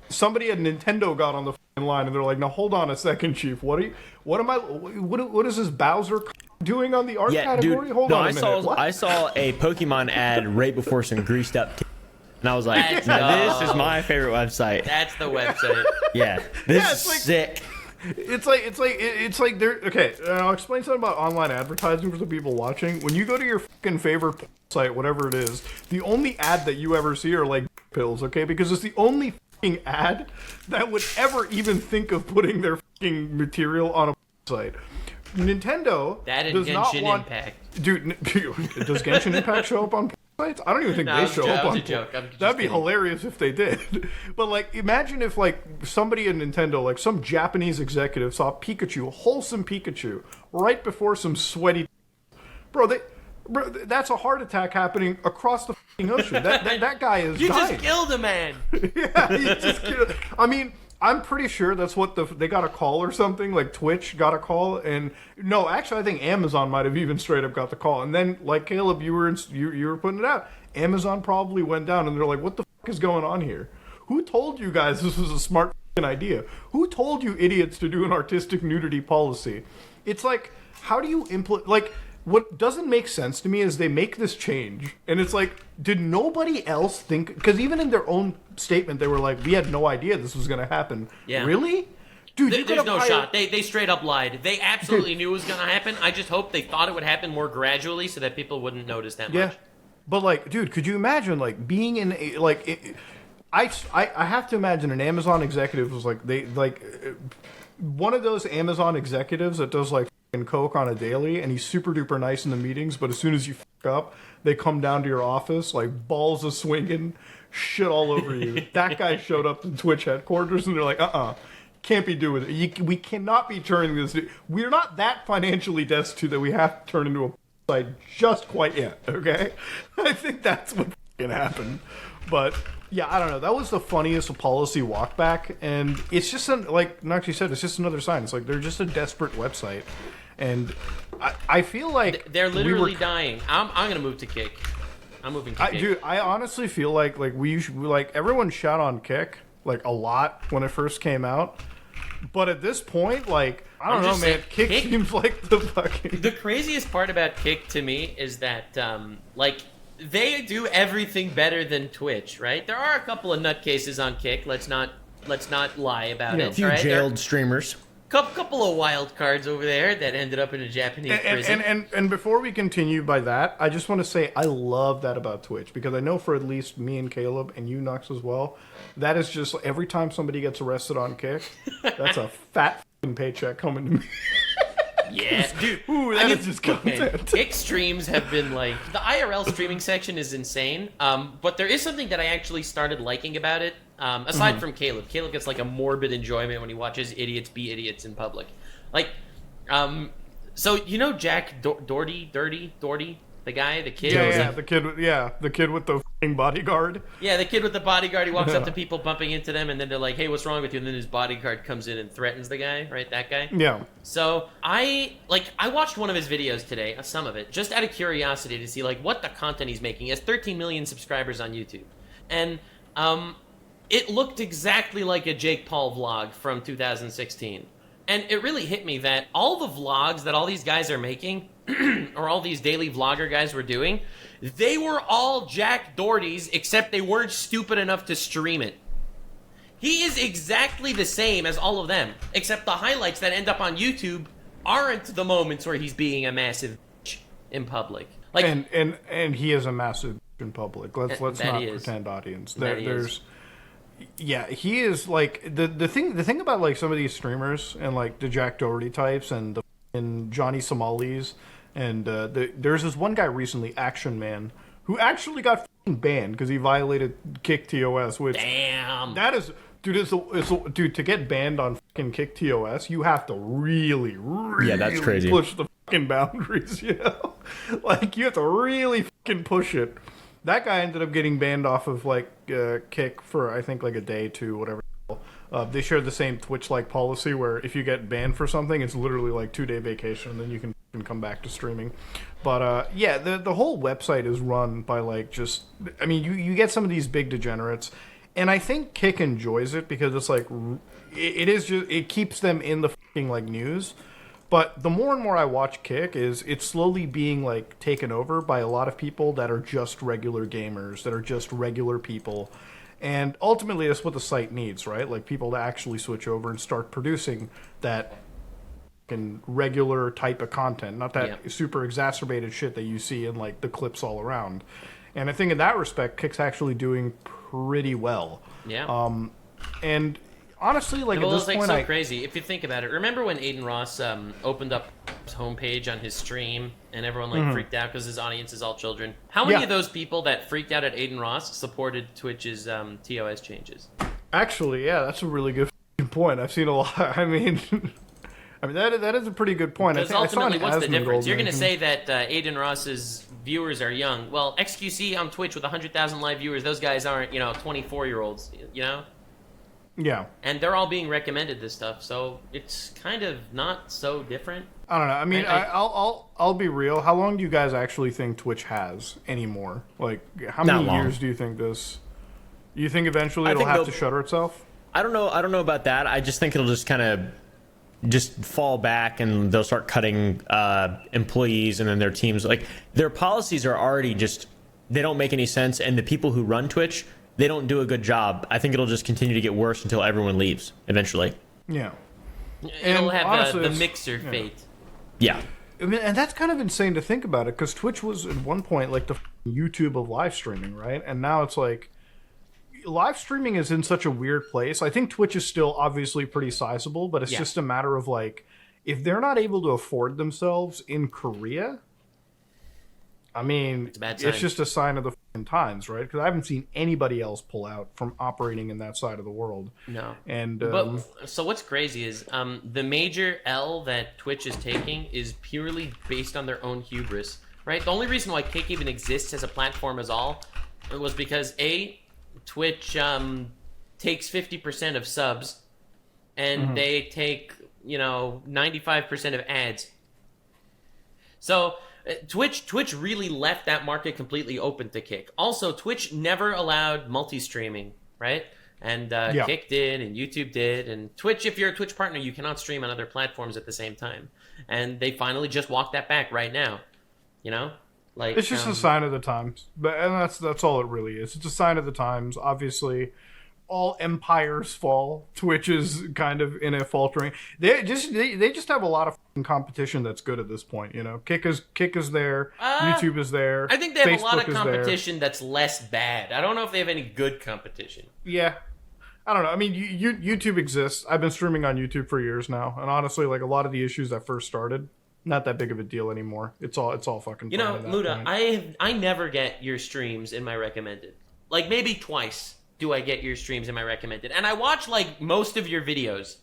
somebody at Nintendo got on the fucking line, and they're like, "No, hold on a second, Chief. What is this Bowser doing on the art Yeah, category? dude. Hold no, on a I minute. saw What?" I saw a Pokemon ad right before some greased up, and I was like, Let's "Now, this go. is my favorite website." That's the website. Yeah, this Yeah, is it's like- sick. It's like they're okay. I'll explain something about online advertising for the people watching. When you go to your fucking favorite site, whatever it is, the only ad that you ever see are like pills, okay? Because it's the only fucking ad that would ever even think of putting their fucking material on a site. Nintendo That and does not Genshin want. Impact. Dude, does Genshin Impact show up on sites? I don't even think No, they it was a show joke, up it was on. a joke. I'm just That'd be kidding. hilarious if they did. But like, imagine if like somebody at Nintendo, like some Japanese executive, saw Pikachu, wholesome Pikachu, right before some sweaty. Bro, that's a heart attack happening across the fucking ocean. That guy is You dying. just killed a man. Yeah, he just killed. I mean, I'm pretty sure that's what they got a call or something. Like Twitch got a call, and no, actually, I think Amazon might have even straight up got the call. And then, like Caleb, you were putting it out. Amazon probably went down, and they're like, "What the fuck is going on here? Who told you guys this was a smart fucking idea? Who told you idiots to do an artistic nudity policy?" It's like, how do you implement like? What doesn't make sense to me is they make this change, and it's like, did nobody else think? Because even in their own statement, they were like, "We had no idea this was going to happen." Yeah. Really, dude? You There's could've no hired- shot. They straight up lied. They absolutely knew it was going to happen. I just hope they thought it would happen more gradually so that people wouldn't notice that Yeah, much. but like, dude, could you imagine like being in a, like? I have to imagine an Amazon executive was like one of those Amazon executives that does like fucking coke on a daily, and he's super duper nice in the meetings, but as soon as you fuck up, they come down to your office like balls a swinging, shit all over you. That guy showed up to Twitch headquarters, and they're like, can't be doing it. We cannot be turning this. We're not that financially destitute that we have to turn into a site just quite yet. Okay, I think that's what happened. But yeah, I don't know. That was the funniest policy walkback, and it's just like Noxie said, it's just another sign. It's like they're just a desperate website, and I feel like they're literally dying. I'm gonna move to Kick. I'm moving to Kick. Dude, I honestly feel like everyone shot on Kick like a lot when it first came out. But at this point, like, I don't know, man. Saying, Kick seems like the fucking... The craziest part about Kick to me is that, like, they do everything better than Twitch, right? There are a couple of nutcases on Kick. Let's not lie about it. A few right? jailed streamers. Couple of wild cards over there that ended up in a Japanese prison. And before we continue by that, I just want to say I love that about Twitch, because I know for at least me and Caleb and you, Nux, as well, that is just every time somebody gets arrested on Kick, that's a fat fucking paycheck coming to me. Yeah, dude. Ooh, that is just content. Kick streams have been like, the IRL streaming section is insane. But there is something that I actually started liking about it. Aside from Caleb. Caleb gets like a morbid enjoyment when he watches idiots be idiots in public. Like, so you know Jack Doherty, the guy, the kid. Yeah, the kid with the fucking bodyguard. Yeah, the kid with the bodyguard. He walks up to people, bumping into them, and then they're like, "Hey, what's wrong with you?" And then his bodyguard comes in and threatens the guy. Right, that guy. Yeah. So I watched one of his videos today, some of it, just out of curiosity to see like what the content he's making. He has 13 million subscribers on YouTube, and it looked exactly like a Jake Paul vlog from 2016. And it really hit me that all the vlogs that all these guys are making, or all these daily vlogger guys were doing, they were all Jack Doherty's, except they weren't stupid enough to stream it. He is exactly the same as all of them, except the highlights that end up on YouTube aren't the moments where he's being a massive bitch in public. Like, and he is a massive bitch in public. Let's not pretend, audience. Yeah, he is like the thing about like some of these streamers and like the Jack Doherty types and the Johnny Somalis and there's this one guy recently, Action Man, who actually got banned because he violated Kick TOS. Which damn, that is, dude, dude, to get banned on fucking Kick TOS, you have to really that's crazy. Push the fucking boundaries, you know, like you have to really fucking push it. That guy ended up getting banned off of like Kick for I think like a day, 2, whatever. They share the same Twitch-like policy where if you get banned for something, it's literally like 2-day vacation, and then you can come back to streaming. But yeah, the whole website is run by like just, I mean, you get some of these big degenerates, and I think Kick enjoys it because it's like it keeps them in the fucking like news. But the more and more I watch Kick, it's slowly being like taken over by a lot of people that are just regular gamers, that are just regular people. And ultimately that's what the site needs, right? Like people to actually switch over and start producing that regular type of content, not that super exacerbated shit that you see in like the clips all around. And I think in that respect, Kick's actually doing pretty well. Yeah. And honestly, like at this point, crazy. If you think about it, remember when Aiden Ross opened up his homepage on his stream and everyone like freaked out because his audience is all children? How many of those people that freaked out at Aiden Ross supported Twitch's TOS changes? Actually, yeah, that's a really good point. I've seen a lot. I mean, that is a pretty good point. Because ultimately, what's the difference? You're going to say that Aiden Ross's viewers are young. Well, XQC on Twitch with 100,000 live viewers, those guys aren't 24-year-olds, you know? Yeah. And they're all being recommended this stuff, so it's kind of not so different. I don't know. I mean, I'll be real. How long do you guys actually think Twitch has anymore? Like, how many years do you think this? You think eventually it'll have to shutter itself? I don't know. I don't know about that. I just think it'll just kind of just fall back, and they'll start cutting employees, and then their teams. Like their policies are already just, they don't make any sense, and the people who run Twitch, they don't do a good job. I think it'll just continue to get worse until everyone leaves eventually. Yeah. It'll have honestly, the mixer fate. Yeah. I mean, and that's kind of insane to think about it, because Twitch was at one point like the YouTube of live streaming, right? And now it's like live streaming is in such a weird place. I think Twitch is still obviously pretty sizable, but it's just a matter of like, if they're not able to afford themselves in Korea, I mean, It's a bad sign. it's just a sign of the fucking times, right? Because I haven't seen anybody else pull out from operating in that side of the world. No. And But so what's crazy is the major L that Twitch is taking is purely based on their own hubris, right? The only reason why Kick even exists as a platform at all was because Twitch takes 50% of subs, and they take 95% of ads. So Twitch really left that market completely open to Kick. Also, Twitch never allowed multi-streaming, right? And Kick did, and YouTube did, and Twitch. If you're a Twitch partner, you cannot stream on other platforms at the same time. And they finally just walked that back right now. Like it's just a sign of the times, and that's all it really is. It's a sign of the times. Obviously, all empires fall. Twitch is kind of in a faltering. They just have a lot of fucking competition that's good at this point. Kick is there, YouTube is there. I think they have Facebook a lot of is competition that's less bad. I don't know if they have any good competition. Yeah. I don't know. I mean, YouTube exists. I've been streaming on YouTube for years now, and honestly, like a lot of the issues that first started, not that big of a deal anymore. It's all fucking. fine at that Muda, point. I never get your streams in my recommended. Like maybe twice do I get your streams in my recommended, and I watch like most of your videos,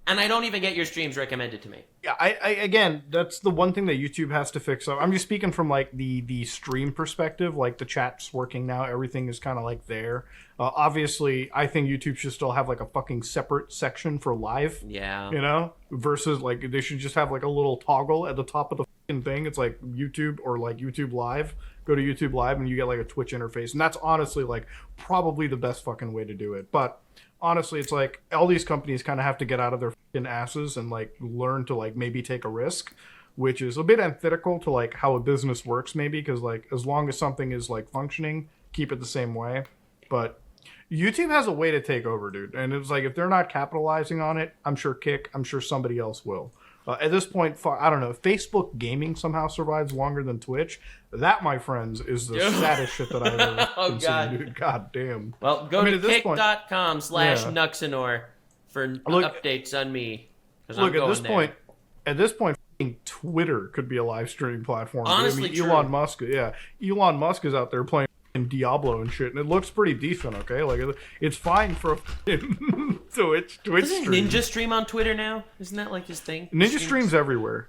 and I don't even get your streams recommended to me. Yeah, I again, that's the one thing that YouTube has to fix up. I'm just speaking from like the stream perspective. Like the chat's working now, everything is kind of like there. Obviously, I think YouTube should still have like a fucking separate section for live. Yeah. Versus like they should just have like a little toggle at the top of the fucking thing. It's like YouTube or like YouTube Live. Go to YouTube Live and you get like a Twitch interface, and that's honestly like probably the best fucking way to do it. But honestly, it's like all these companies kind of have to get out of their fucking asses and like learn to like maybe take a risk, which is a bit antithetical to like how a business works maybe, because like as long as something is like functioning, keep it the same way. But YouTube has a way to take over, dude, and it's like if they're not capitalizing on it, I'm sure somebody else will. At this point, I don't know, if Facebook gaming somehow survives longer than Twitch, that, my friends, is the saddest shit that I've ever seen, dude. God damn. Well, go to kick.com/Nuxanor for updates on me. Look, at this point, fucking Twitter could be a live streaming platform. Honestly, I mean, Elon Musk is out there playing Diablo and shit, and it looks pretty decent. Okay, like it's fine for a Twitch Doesn't stream. Ninja stream on Twitter now? Isn't that like his thing? Ninja streams everywhere.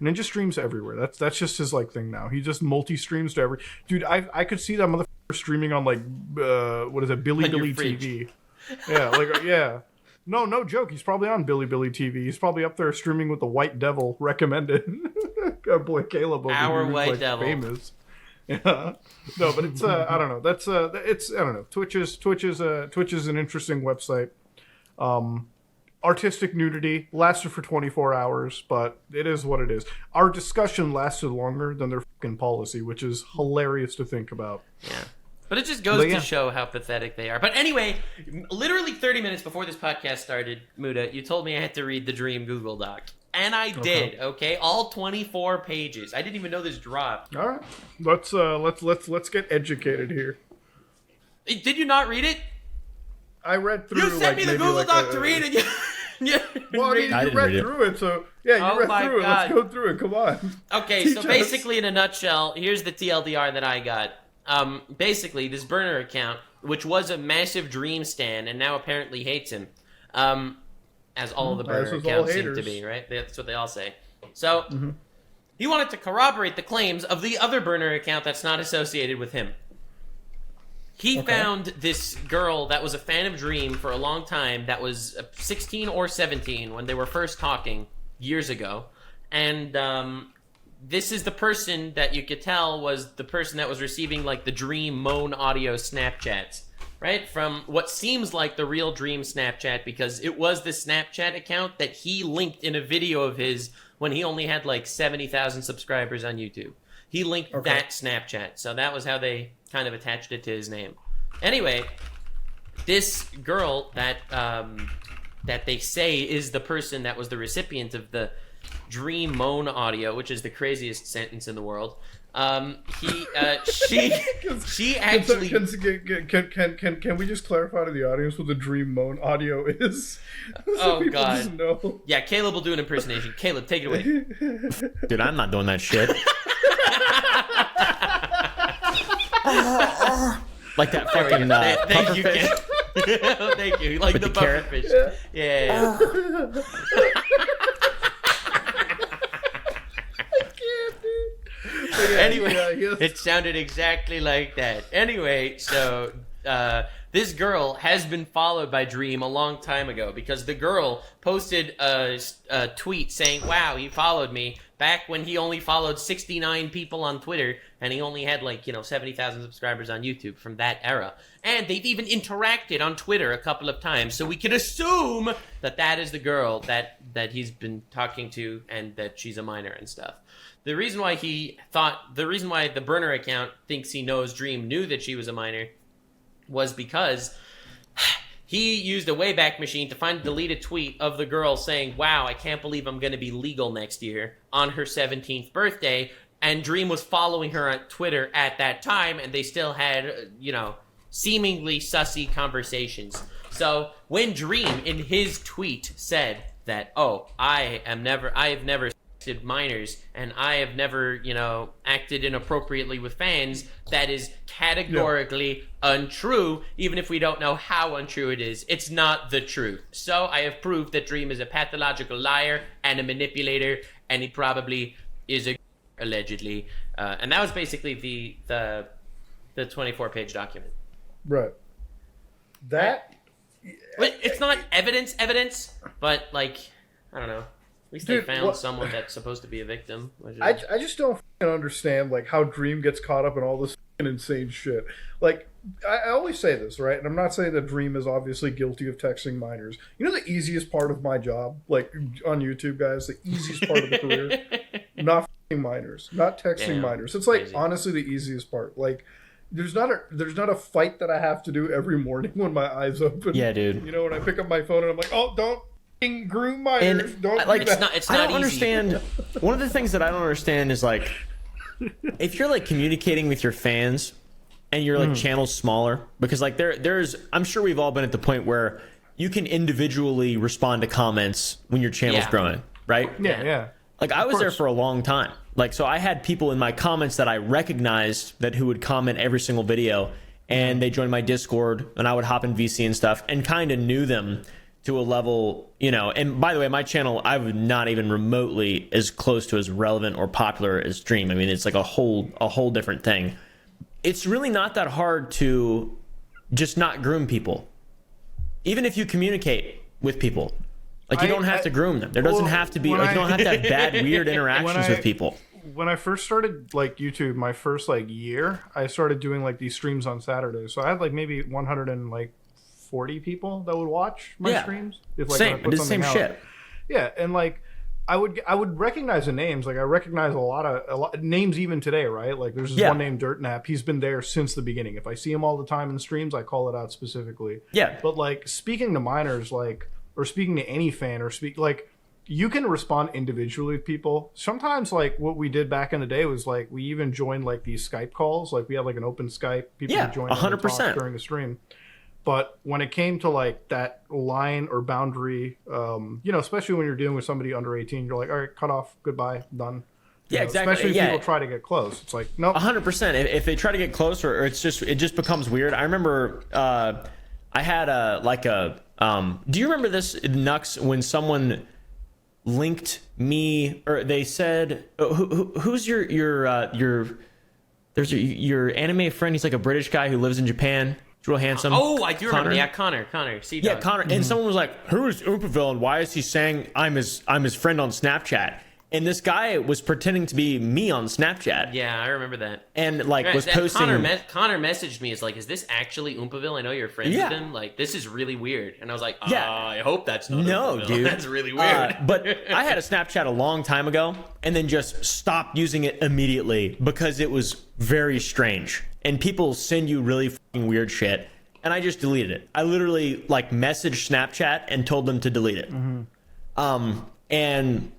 That's just his like thing now. He just multi streams to every dude. I could see that motherfucker streaming on like what is it, Billy TV? Yeah, like yeah. No joke. He's probably on Billy TV. He's probably up there streaming with the White Devil recommended. Our boy Caleb over Our here, White like, Devil. Famous. Yeah. No, but it's I don't know. That's it's I don't know. Twitch is an interesting website. Artistic nudity lasted for 24 hours, but it is what it is. Our discussion lasted longer than their fucking policy, which is hilarious to think about. Yeah. But it just goes to show how pathetic they are. But anyway, literally 30 minutes before this podcast started, Muda, you told me I had to read the Dream Google Doc. And I did, okay? All 24 pages. I didn't even know this dropped. All right. Let's get educated here. Did you not read it? I read through. You sent me the Google Doc to read it. Well, I mean, you read through it, so yeah, you read through it. Let's go through it. Come on. Okay, so basically, in a nutshell, here's the TLDR that I got. Basically, this burner account, which was a massive Dream stan, and now apparently hates him. As all the burner accounts seem to be, right? That's what they all say. So, he wanted to corroborate the claims of the other burner account that's not associated with him. He found this girl that was a fan of Dream for a long time, that was 16 or 17 when they were first talking years ago. And this is the person that you could tell was the person that was receiving like the Dream moan audio Snapchats. Right? From what seems like the real Dream Snapchat, because it was the Snapchat account that he linked in a video of his when he only had like 70,000 subscribers on YouTube. He linked that Snapchat. So that was how they kind of attached it to his name. Anyway, this girl that that they say is the person that was the recipient of the Dream moan audio, which is the craziest sentence in the world. She actually. Can we just clarify to the audience what the Dream moan audio is? Oh God! Know. Yeah, Caleb will do an impersonation. Caleb, take it away. Dude, I'm not doing that shit. like that fucking Thank you, pufferfish. Ken. Thank you. Like With the the carrot? pufferfish. Yeah. Anyway, it sounded exactly like that. Anyway, so this girl has been followed by Dream a long time ago because the girl posted a tweet saying, "Wow, he followed me," back when he only followed 69 people on Twitter and he only had 70,000 subscribers on YouTube from that era. And they've even interacted on Twitter a couple of times, so we can assume that that is the girl that he's been talking to and that she's a minor and stuff. The reason why the burner account thinks he knows Dream knew that she was a minor was because he used a Wayback Machine to find a deleted tweet of the girl saying, "Wow, I can't believe I'm going to be legal next year," on her 17th birthday. And Dream was following her on Twitter at that time, and they still had, seemingly sussy conversations. So when Dream in his tweet said that, "Oh, I have never minors and I have never acted inappropriately with fans," that is categorically untrue. Even if we don't know how untrue it is, it's not the truth. So I have proved that Dream is a pathological liar and a manipulator, and he probably is allegedly, and that was basically the 24-page document. Right. That. But it's not evidence, but I don't know. At least they found someone that's supposed to be a victim. I just don't understand how Dream gets caught up in all this insane shit. I always say this, right? And I'm not saying that Dream is obviously guilty of texting minors. You know the easiest part of my job, on YouTube, guys, the easiest part of the career? Not minors, not texting minors. It's crazy. Honestly the easiest part. There's not a fight that I have to do every morning when my eyes open. Yeah, dude. When I pick up my phone and I'm like, "Oh, don't groom minors." And don't do that. It's not I don't easy. understand. One of the things that I don't understand is if you're communicating with your fans and your channel's smaller, because there's I'm sure we've all been at the point where you can individually respond to comments when your channel's growing, right? Yeah. I was there for a long time. So I had people in my comments that I recognized who would comment every single video, and they joined my Discord, and I would hop in VC and stuff, and kind of knew them to a level, and by the way, my channel, I was not even remotely as close to as relevant or popular as Dream. I mean, it's a whole different thing. It's really not that hard to just not groom people. Even if you communicate with people. You don't have to groom them. There doesn't have to be, you don't have to have bad, weird interactions with people. When I first started YouTube, my first year, I started doing these streams on Saturdays. So I had maybe 140 people that would watch my streams. If, Same. I did the same shit. Yeah, and I would recognize the names. I recognize a lot of names even today, right? There's this one named Dirtnap. He's been there since the beginning. If I see him all the time in streams, I call it out specifically. Yeah. But speaking to minors, or speaking to any fan, or you can respond individually with people. Sometimes what we did back in the day was we even joined these Skype calls. We had an open Skype. People would join 100% during the stream. But when it came to that line or boundary, especially when you're dealing with somebody under 18, you're all right, cut off, goodbye, done. Yeah, exactly. Especially if people try to get close. It's nope. 100%. If they try to get close, or it just becomes weird. I remember I had do you remember this, Nux, when someone linked me, or they said, who's your anime friend? He's a British guy who lives in Japan. He's real handsome. Oh, I do remember. Yeah, Connor. C-Dog. Yeah, Connor. And someone was like, "Who is Oompa and why is he saying I'm his friend on Snapchat?" And this guy was pretending to be me on Snapchat. Yeah, I remember that. And was posting. Connor messaged me, is this actually Oompaville? I know you're friends with him. This is really weird. And I was like, I hope that's not Oompaville. Dude. That's really weird. But I had a Snapchat a long time ago and then just stopped using it immediately because it was very strange. And people send you really fucking weird shit. And I just deleted it. I literally messaged Snapchat and told them to delete it. And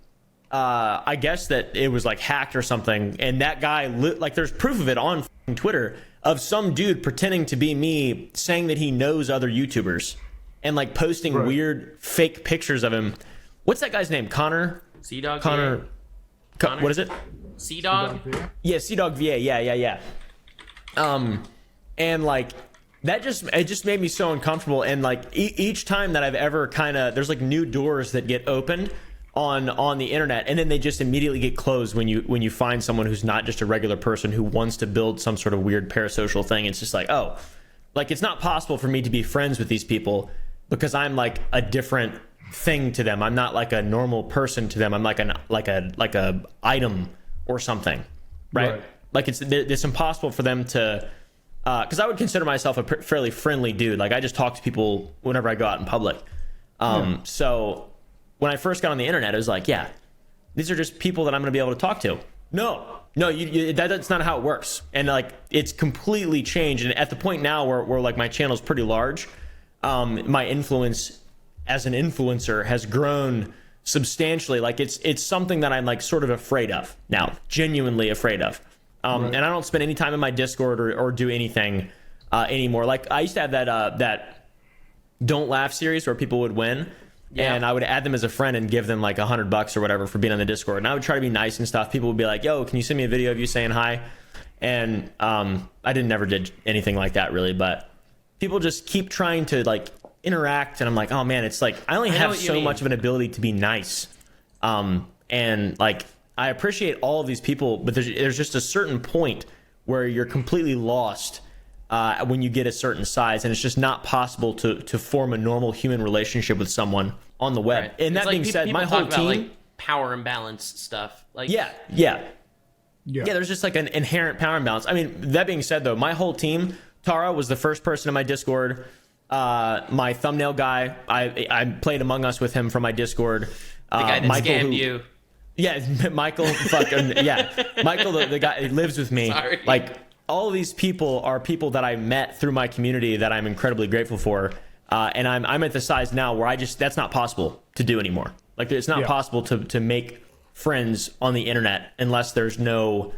I guess that it was hacked or something, and that guy there's proof of it on Twitter of some dude pretending to be me saying that he knows other YouTubers and posting weird fake pictures of him. What's that guy's name? Connor? C-Dog? Connor. What is it? C-Dog? Yeah, C-Dog VA. Yeah. And it just made me so uncomfortable. And like each time that I've ever there's like new doors that get opened on the internet, and then they just immediately get closed when you find someone who's not just a regular person who wants to build some sort of weird parasocial thing. It's just like, oh, like it's not possible for me to be friends with these people because I'm like a different thing to them. I'm not like a normal person to them. I'm like a item or something, right? Like it's impossible for them to, because I would consider myself a fairly friendly dude. Like I just talk to people whenever I go out in public. So when I first got on the internet, it was like, yeah, these are just people that I'm going to be able to talk to. No, that's not how it works. And like it's completely changed. And at the point now where like my channel is pretty large, my influence as an influencer has grown substantially. Like it's something that I'm like sort of afraid of now, genuinely afraid of. And I don't spend any time in my Discord or do anything anymore. Like I used to have that Don't Laugh series where people would win, and I would add them as a friend and give them like $100 or whatever for being on the Discord. And I would try to be nice and stuff. People would be like, "Yo, can you send me a video of you saying hi?" And I never did anything like that really, but people just keep trying to like interact, and I'm like, oh man, it's like I only have so much of an ability to be nice, and like I appreciate all of these people, but there's just a certain point where you're completely lost when you get a certain size, and it's just not possible to form a normal human relationship with someone on the web. Right. And that being said, my whole team, like power imbalance stuff, like yeah, there's just like an inherent power imbalance. I mean, that being said though, my whole team, Tara was the first person in my Discord. My thumbnail guy, I played Among Us with him from my Discord. The guy that Michael, scammed you. Yeah, Michael, Michael, the guy who lives with me. Sorry. Like all of these people are people that I met through my community that I'm incredibly grateful for. And I'm at the size now where that's not possible to do anymore. Like it's not possible to make friends on the internet unless there's no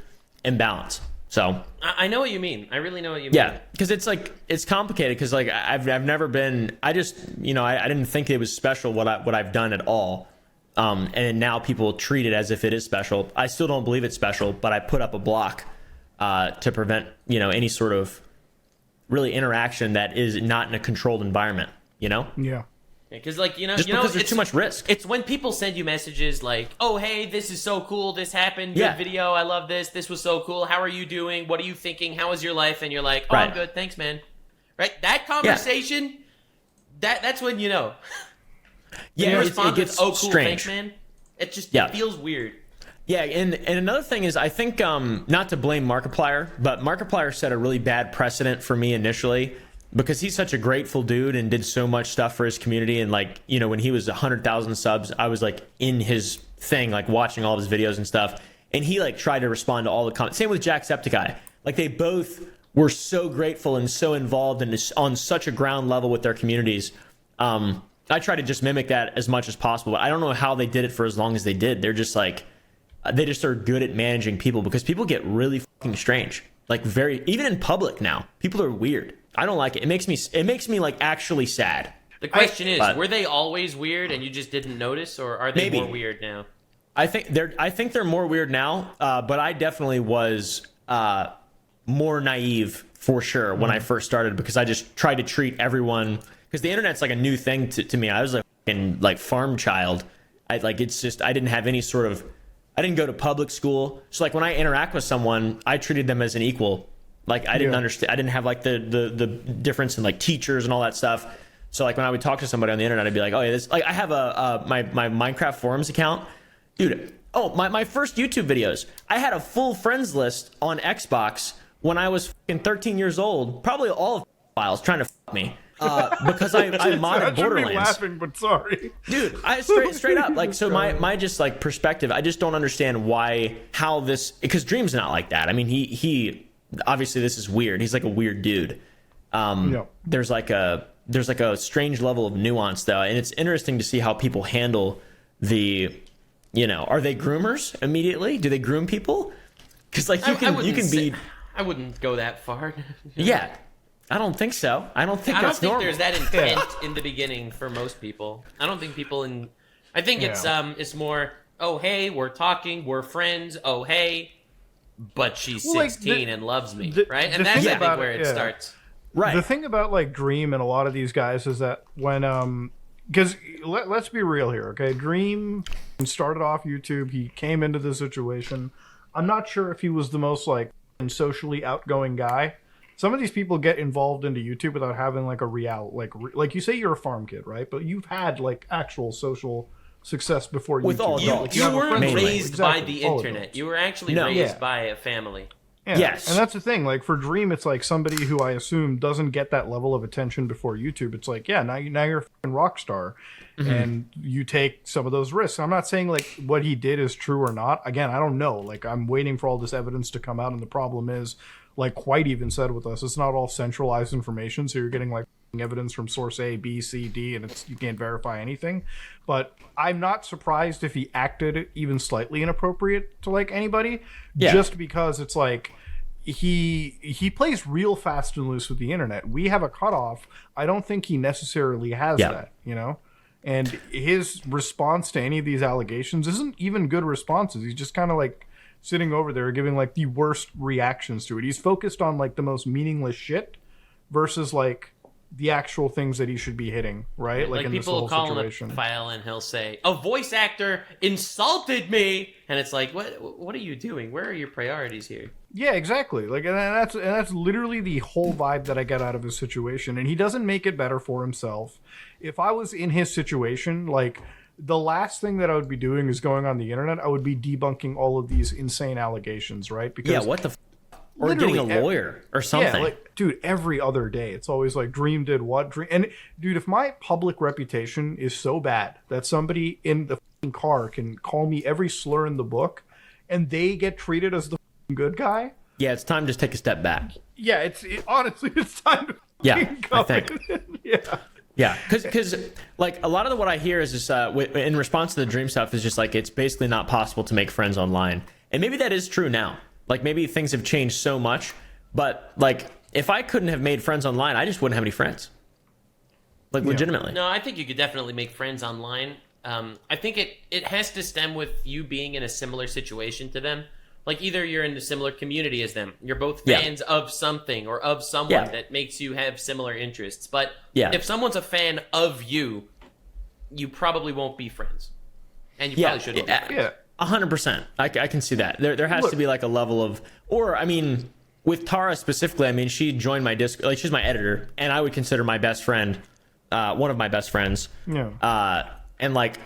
imbalance. So I know what you mean. I really know what you mean. Yeah, because it's like it's complicated. Because like I've never been. I just I didn't think it was special what I've done at all. And now people treat it as if it is special. I still don't believe it's special, but I put up a block to prevent any sort of really interaction that is not in a controlled environment. Yeah. Because like just because there's too much risk. It's when people send you messages like, "Oh hey, this is so cool. This happened. Good video. I love this. This was so cool. How are you doing? What are you thinking? How is your life?" And you're like, "Oh, I'm good. Thanks, man." Right? That conversation. That's when you know. Yeah, it gets "Oh, cool, strange. Thanks, man." It just it feels weird. Yeah, and another thing is, I think not to blame Markiplier, but Markiplier set a really bad precedent for me initially. Because he's such a grateful dude and did so much stuff for his community. And like, when he was 100,000 subs, I was like in his thing, like watching all of his videos and stuff. And he like tried to respond to all the comments. Same with Jacksepticeye. Like they both were so grateful and so involved and on such a ground level with their communities. I try to just mimic that as much as possible. But I don't know how they did it for as long as they did. They're just like, they just are good at managing people because people get really fucking strange. Like even in public now, people are weird. I don't like it. It makes me like actually sad. The question is, were they always weird and you just didn't notice, or are they more weird now? I think they're more weird now, but I definitely was more naive for sure when I first started because I just tried to treat everyone because the internet's like a new thing to me. I was like farm child. I didn't have any sort of, I didn't go to public school. So like when I interact with someone, I treated them as an equal. Like I didn't understand. I didn't have like the difference in like teachers and all that stuff. So like when I would talk to somebody on the internet, I'd be like, oh yeah, this like I have my Minecraft forums account, dude. Oh my first YouTube videos, I had a full friends list on Xbox when I was fucking 13 years old. Probably all of files trying to fuck me because I modded Borderlands. Be laughing, but sorry, dude. I straight up like so my just like perspective. I just don't understand how this because Dream's not like that. I mean he. Obviously this is weird. He's like a weird dude. There's like a strange level of nuance though, and it's interesting to see how people handle are they groomers immediately? Do they groom people? Because like you can be. I wouldn't go that far. Yeah, I don't think so. I don't think there's that intent in the beginning for most people. I don't think people in. I think it's more. Oh hey, we're talking. We're friends. Oh hey. But she's 16 and loves me, right? And that's I think where it starts. Right. The thing about like Dream and a lot of these guys is that when because let's be real here, okay? Dream started off YouTube. He came into the situation. I'm not sure if he was the most like socially outgoing guy. Some of these people get involved into YouTube without having like a real like you say you're a farm kid, right? But you've had like actual social success before With YouTube. all You, adults. you have a weren't friend group. raised by Exactly, the all internet. adults. You were actually No. raised Yeah. by a family. Yeah. Yes. And that's the thing. Like for Dream, it's like somebody who I assume doesn't get that level of attention before YouTube. It's like, yeah, now you're a fucking rock star, and you take some of those risks. I'm not saying like what he did is true or not. Again, I don't know. Like I'm waiting for all this evidence to come out, and the problem is, like White even said with us, it's not all centralized information. So you're getting like evidence from source A, B, C, D, and you can't verify anything. But I'm not surprised if he acted even slightly inappropriate to like anybody, Yeah. just because it's like he plays real fast and loose with the internet. We have a cutoff. I don't think he necessarily has Yeah. that, And his response to any of these allegations isn't even good responses. He's just kind of like sitting over there giving like the worst reactions to it. He's focused on like the most meaningless shit versus like the actual things that he should be hitting, right? Like in this people whole call situation. him a file, and he'll say, "A voice actor insulted me," and it's like, what are you doing? Where are your priorities here? Yeah, exactly. Like, and that's literally the whole vibe that I get out of his situation. And he doesn't make it better for himself. If I was in his situation, like the last thing that I would be doing is going on the internet. I would be debunking all of these insane allegations, right? Because Yeah, what the or getting a literally lawyer or something. yeah, like dude, every other day it's always like Dream did what Dream. And dude, if my public reputation is so bad that somebody in the fucking car can call me every slur in the book, and they get treated as the fucking good guy. Yeah, it's time to just take a step back. Yeah, honestly, it's time to Yeah, fucking I come think. in. Yeah. Yeah, because like a lot of what I hear is just in response to the Dream stuff is just like it's basically not possible to make friends online, and maybe that is true now. Like maybe things have changed so much, but like if I couldn't have made friends online, I just wouldn't have any friends. Like legitimately. No, I think you could definitely make friends online. I think it has to stem with you being in a similar situation to them. Like either you're in a similar community as them, you're both Yeah. fans of something or of someone Yeah. that makes you have similar interests. But Yeah. if someone's a fan of you, you probably won't be friends, and you Yeah, probably shouldn't. yeah. Be friends. 100%. I can see that. There has to be like a level of, or I mean, with Tara specifically, I mean, she joined my Discord, like she's my editor, and I would consider my best friend, one of my best friends. Yeah. And like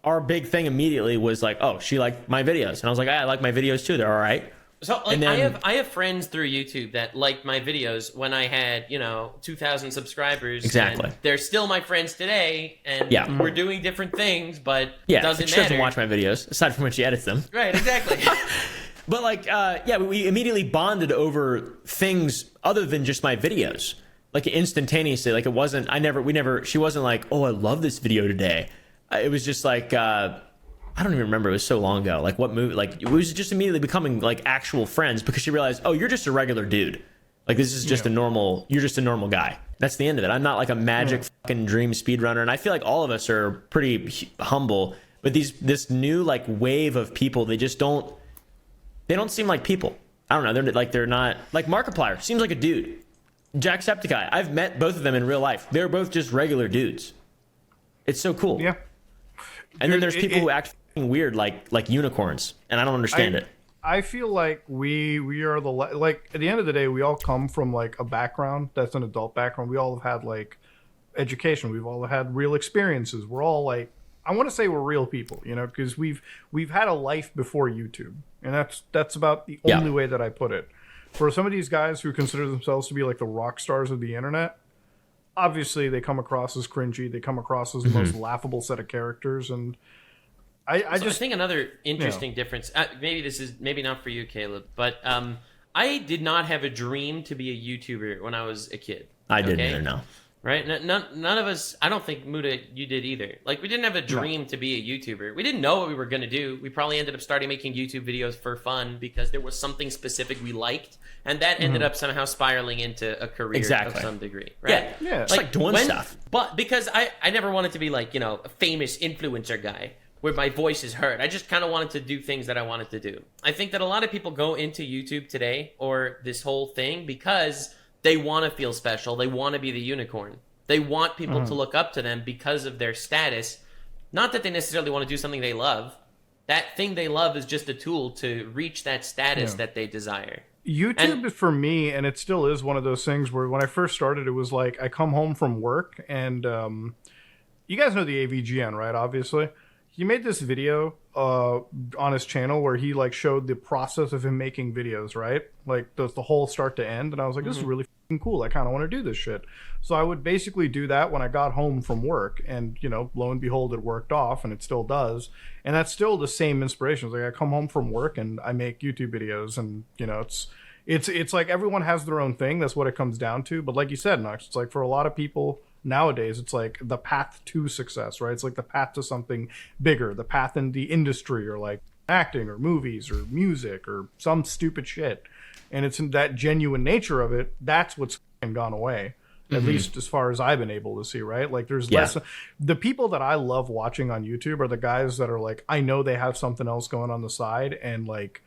our big thing immediately was like, oh, she liked my videos, and I was like, I like my videos too. They're all right. So like And then- I have friends through YouTube that liked my videos when I had 2,000 subscribers. Exactly. And they're still my friends today, and Yeah. we're doing different things, but Yeah, it doesn't she matter. doesn't watch my videos aside from when she edits them. Right, exactly. But like, yeah, we immediately bonded over things other than just my videos, like instantaneously. Like it wasn't, she wasn't like, oh, I love this video today. It was just like, I don't even remember. It was so long ago. Like what movie? Like it was just immediately becoming like actual friends because she realized, oh, you're just a regular dude. Like this is just you're just a normal guy. That's the end of it. I'm not like a magic fucking dream speedrunner. And I feel like all of us are pretty humble. But this new like wave of people, they don't seem like people. I don't know. They're not like Markiplier seems like a dude. Jacksepticeye, I've met both of them in real life. They're both just regular dudes. It's so cool. Yeah. And then Dude, there's people who act fucking weird like unicorns, and I don't understand it. I feel like we are like at the end of the day, we all come from like a background that's an adult background. We all have had like education. We've all had real experiences. We're all like, I want to say we're real people, because we've had a life before YouTube, and that's about the only way that I put it. For some of these guys who consider themselves to be like the rock stars of the internet, obviously they come across as cringy. They come across as the most laughable set of characters, and I I think another interesting difference. Maybe not for you, Caleb, but I did not have a dream to be a YouTuber when I was a kid. I didn't either. No. Right? None of us. I don't think Muda, you did either. Like we didn't have a dream to be a YouTuber. We didn't know what we were gonna do. We probably ended up starting making YouTube videos for fun because there was something specific we liked, and that ended up somehow spiraling into a career Exactly. of some degree. Right? Yeah. Just like doing stuff. But because I never wanted to be like a famous influencer guy where my voice is heard. I just kind of wanted to do things that I wanted to do. I think that a lot of people go into YouTube today or this whole thing because they want to feel special. They want to be the unicorn. They want people to look up to them because of their status. Not that they necessarily want to do something they love. That thing they love is just a tool to reach that status that they desire. YouTube for me, and it still is one of those things where when I first started, it was like I come home from work and you guys know the AVGN, right? Obviously. He made this video on his channel where he like showed the process of him making videos, right? Like the whole start to end. And I was like, this is really fucking cool. I kind of want to do this shit. So I would basically do that when I got home from work. And, you know, lo and behold, it worked off and it still does. And that's still the same inspiration. It's like I come home from work and I make YouTube videos and, you know, it's like everyone has their own thing. That's what it comes down to. But like you said, Nux, it's like for a lot of people nowadays, it's like the path to success, right? It's like the path to something bigger, the path in the industry or like acting or movies or music or some stupid shit. And it's in that genuine nature of it. That's what's gone away. At least as far as I've been able to see, right? Like there's less, the people that I love watching on YouTube are the guys that are like, I know they have something else going on the side. And like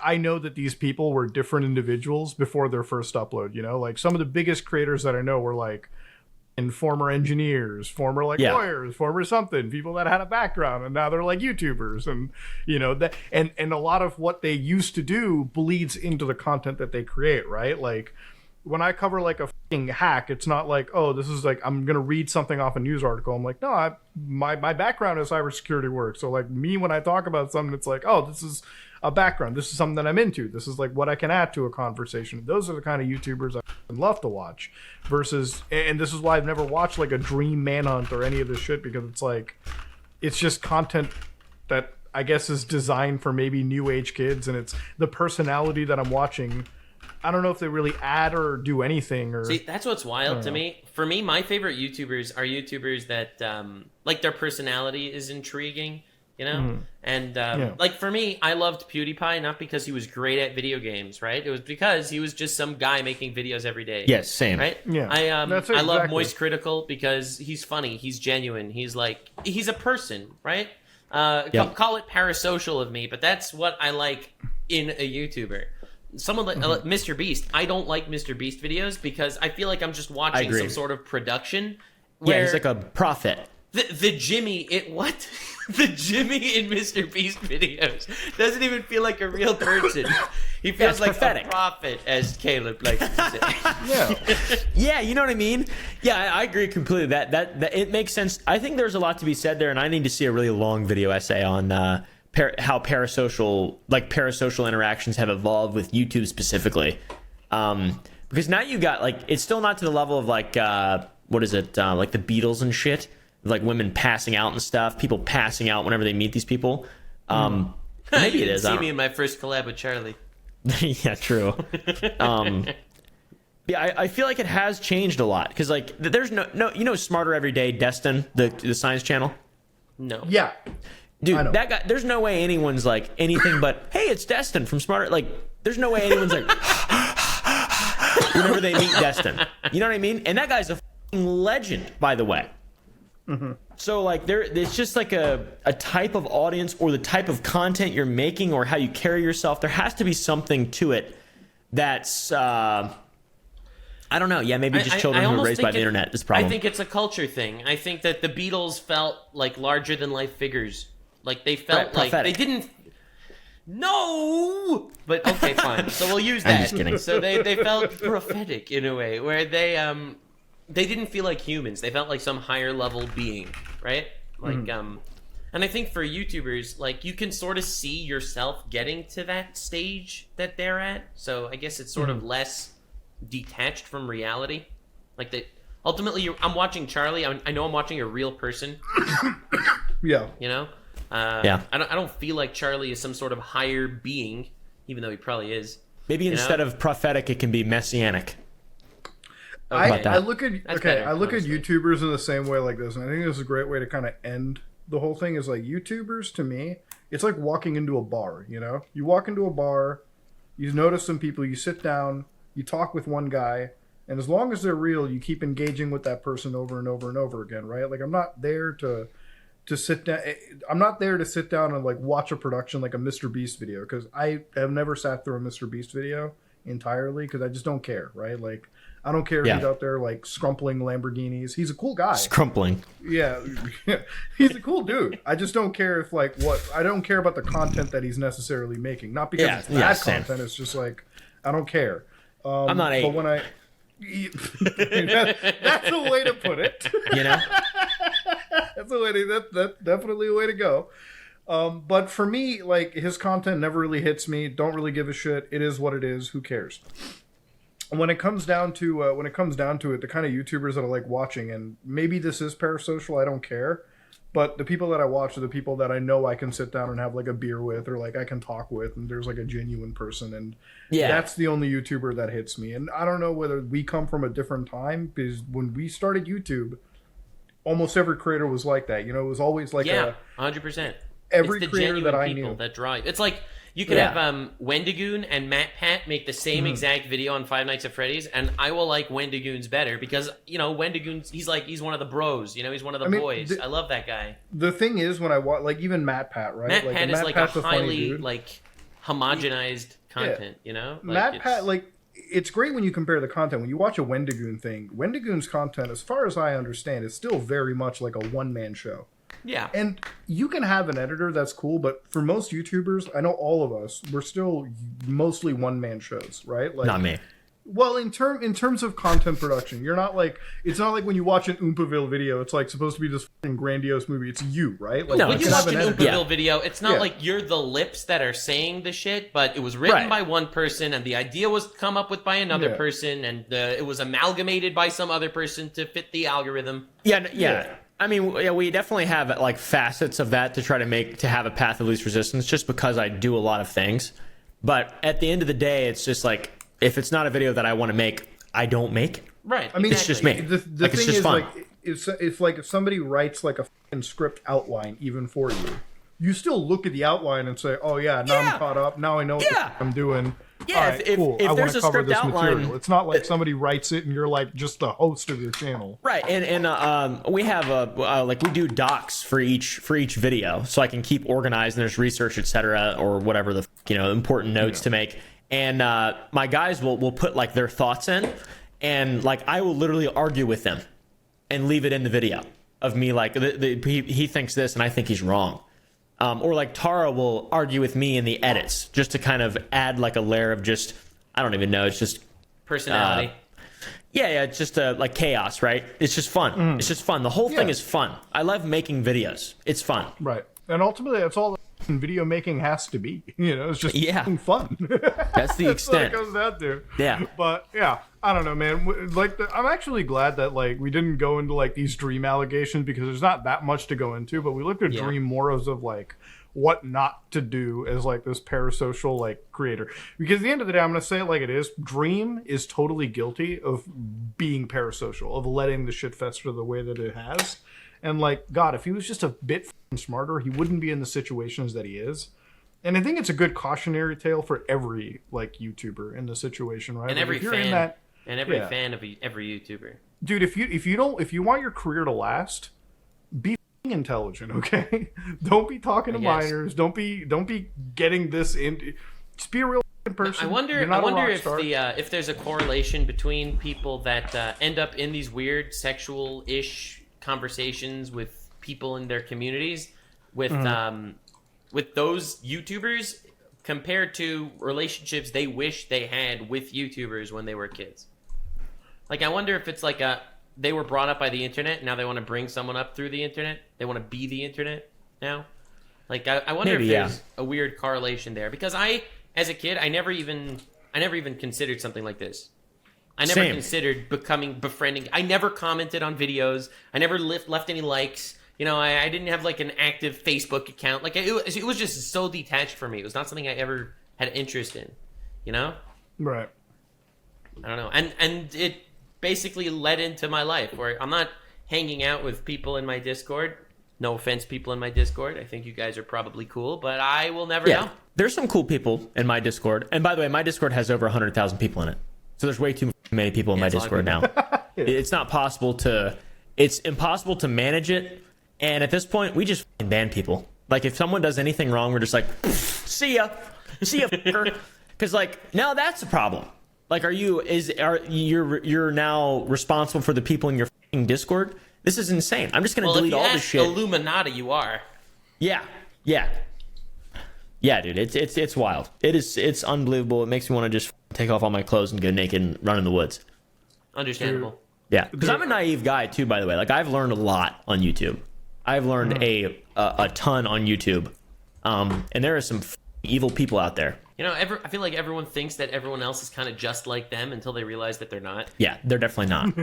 I know that these people were different individuals before their first upload, you know, like some of the biggest creators that I know were like, and former engineers, former like lawyers, former something, people that had a background and now they're like YouTubers. And you know that and a lot of what they used to do bleeds into the content that they create, right? Like when I cover like a fucking hack, it's not like, oh, this is like I'm gonna read something off a news article. I'm like, no, my background is cybersecurity work. So like me, when I talk about something, it's like, oh, this is a background. This is something that I'm into. This is like what I can add to a conversation. Those are the kind of YouTubers I love to watch. Versus, and this is why I've never watched like a Dream Manhunt or any of this shit, because it's like, it's just content that I guess is designed for maybe new age kids, and it's the personality that I'm watching. I don't know if they really add or do anything. Or see, that's what's wild to me. For me, my favorite YouTubers are YouTubers that like their personality is intriguing, you know? And like for me, I loved PewDiePie not because he was great at video games, right? It was because he was just some guy making videos every day. Yes, same. Right? Yeah. I love Moist Critical because he's funny, he's genuine, he's a person, right? Call it parasocial of me, but that's what I like in a YouTuber. Someone like Mr. Beast. I don't like Mr. Beast videos because I feel like I'm just watching some sort of production. Yeah, he's like a prophet. The Jimmy the Jimmy in Mr. Beast videos doesn't even feel like a real person. He feels like prophetic. A prophet, as Caleb likes to say. Yeah, you know what I mean? Yeah, I agree completely. That it makes sense. I think there's a lot to be said there, and I need to see a really long video essay on how parasocial interactions have evolved with YouTube specifically. Because now you got like, it's still not to the level of like what is it, like the Beatles and shit, like women passing out and stuff, people passing out whenever they meet these people. Maybe it is. See me in my first collab with Charlie. Yeah, true. Yeah, I feel like it has changed a lot because like there's no you know Smarter Every Day, Destin, the science channel. No. Yeah. Dude, that guy, there's no way anyone's like anything but, hey, it's Destin from Smarter. Like, there's no way anyone's like, whenever they meet Destin. You know what I mean? And that guy's a fucking legend, by the way. So, like, it's just like a type of audience or the type of content you're making or how you carry yourself. There has to be something to it that's, I don't know. Yeah, maybe just children who are raised by the internet is the problem. I think it's a culture thing. I think that the Beatles felt like larger than life figures. Like they felt like prophetic. They didn't. No, but okay, fine. So we'll use that. I'm just kidding. So they felt prophetic in a way where they didn't feel like humans. They felt like some higher level being, right? Like and I think for YouTubers, like you can sort of see yourself getting to that stage that they're at. So I guess it's sort of less detached from reality. Like that. Ultimately, I'm watching Charlie. I know I'm watching a real person. Yeah. You know. Yeah. I don't feel like Charlie is some sort of higher being, even though he probably is. Maybe instead of prophetic, it can be messianic. I look at honestly. YouTubers in the same way like this, and I think this is a great way to kind of end the whole thing. Is like YouTubers to me, it's like walking into a bar. You know, you walk into a bar, you notice some people, you sit down, you talk with one guy, and as long as they're real, you keep engaging with that person over and over and over again, right? Like I'm not there to sit down. I'm not there to sit down and like watch a production like a Mr. Beast video, because I have never sat through a Mr. Beast video entirely because I just don't care, right? Like, I don't care if Yeah. he's out there like scrumpling Lamborghinis. He's a cool guy. Scrumpling. Yeah, he's a cool dude. I just don't care if like I don't care about the content that he's necessarily making. Not because Yeah, it's yeah, bad same. content. It's just like I don't care. I'm not But eight. when I that's a way to put it. You know? That's a way to that's definitely a way to go. But for me, like his content never really hits me. Don't really give a shit. It is what it is. Who cares? When it comes down to it, the kind of YouTubers that I like watching, and maybe this is parasocial, I don't care. But the people that I watch are the people that I know I can sit down and have like a beer with, or like I can talk with, and there's like a genuine person, and Yeah. that's the only YouTuber that hits me. And I don't know whether we come from a different time, because when we started YouTube, almost every creator was like that. You know, it was always like Yeah, 100%. every It's the creator that genuine I people knew. that draw you. It's like you could Yeah. have Wendigoon and Matt Pat make the same exact video on Five Nights at Freddy's, and I will like Wendigoon's better because Wendigoon's he's one of the bros. He's one of the I mean, boys. I love that guy. The thing is, when I watch, like even Matt Pat, right? Matt Pat and is like a Pat's funny highly dude. like homogenized content. Matt it's- Pat, like, it's great when you compare the content. When you watch a Wendigoon thing, Wendigoon's content, as far as I understand, is still very much like a one-man show. Yeah. And you can have an editor, that's cool, but for most YouTubers, I know all of us, we're still mostly one-man shows, right? Like, Not me. well, in terms of content production, you're not like, it's not like when you watch an Oompaville video, it's like supposed to be this fucking grandiose movie. It's you, right? Like, No, When it's you just- watch an editor. Oompaville video, it's not Yeah. like you're the lips that are saying the shit, but it was written Right. by one person, and the idea was come up with by another Yeah. person, and it was amalgamated by some other person to fit the algorithm. Yeah. Yeah. I mean, yeah, we definitely have like facets of that to try to have a path of least resistance, just because I do a lot of things. But at the end of the day, it's just like, if it's not a video that I want to make, I don't make it. Right. I mean, It's just me. The Like, it's thing just is, fun. like, it's like if somebody writes like a fucking script outline, even for you, you still look at the outline and say, "Oh yeah, now Yeah. I'm caught up. Now I know what Yeah. I'm doing." Yeah, All right, if cool. I want there's to a cover script this outline- material. It's not like somebody writes it and you're like just the host of your channel. Right, and we have like we do docs for each video, so I can keep organized and there's research, etc., or whatever the important notes to make. And my guys will put like their thoughts in, and like I will literally argue with them, and leave it in the video of me like he thinks this and I think he's wrong. Or like Tara will argue with me in the edits just to kind of add like a layer of just, I don't even know, it's just Personality. yeah, it's just like chaos, right? It's just fun. It's just fun. The whole thing Yeah. is fun. I love making videos. It's fun. Right. And ultimately, that's all video making has to be. It's just Yeah. fucking fun. That's the That's what it extent. comes down to. Yeah. But yeah, I don't know, man. Like, I'm actually glad that like we didn't go into like these Dream allegations because there's not that much to go into. But we looked at Yeah. Dream more as of like what not to do as like this parasocial like creator. Because at the end of the day, I'm gonna say it like it is. Dream is totally guilty of being parasocial, of letting the shit fester the way that it has. And like, God, if he was just a bit f***ing smarter, he wouldn't be in the situations that he is. And I think it's a good cautionary tale for every like YouTuber in the situation, right? And Like, every if you're fan. in that, And every Yeah. fan of every YouTuber. dude, if you want your career to last, be f***ing intelligent, okay? Don't be talking to I guess. minors. Don't be getting this into. Just be a real f***ing person. I wonder. You're not I a wonder rock if star. if there's a correlation between people that end up in these weird sexual-ish conversations with people in their communities, with those YouTubers compared to relationships they wish they had with YouTubers when they were kids. Like, I wonder if it's like they were brought up by the internet, now they want to bring someone up through the internet. They want to be the internet now. Like, I wonder Maybe, if yeah. there's a weird correlation there, because as a kid, I never even considered something like this. I never Same. considered befriending. I never commented on videos. I never left any likes. I didn't have like an active Facebook account. Like, it was just so detached from me. It was not something I ever had interest in. Right. I don't know. And it basically led into my life where I'm not hanging out with people in my Discord. No offense, people in my Discord. I think you guys are probably cool, but I will never Yeah. know. There's some cool people in my Discord. And by the way, my Discord has over 100,000 people in it. So there's way too many people in my it's a lot of Discord now. It's not possible it's impossible to manage it. And at this point, we just f***ing ban people. Like, if someone does anything wrong, we're just like, see ya. See ya, fucker. Because, like, now that's a problem. Like, are you're now responsible for the people in your fucking Discord? This is insane. I'm just gonna Well, if delete you all the ask shit. Illuminati, you are. Yeah, dude. It's wild. It's unbelievable. It makes me want to just take off all my clothes and go naked and run in the woods. Understandable. Yeah, because I'm a naive guy too. By the way, like I've learned a lot on YouTube. I've learned a ton on YouTube, and there are some evil people out there. You know, I feel like everyone thinks that everyone else is kind of just like them until they realize that they're not. Yeah, they're definitely not.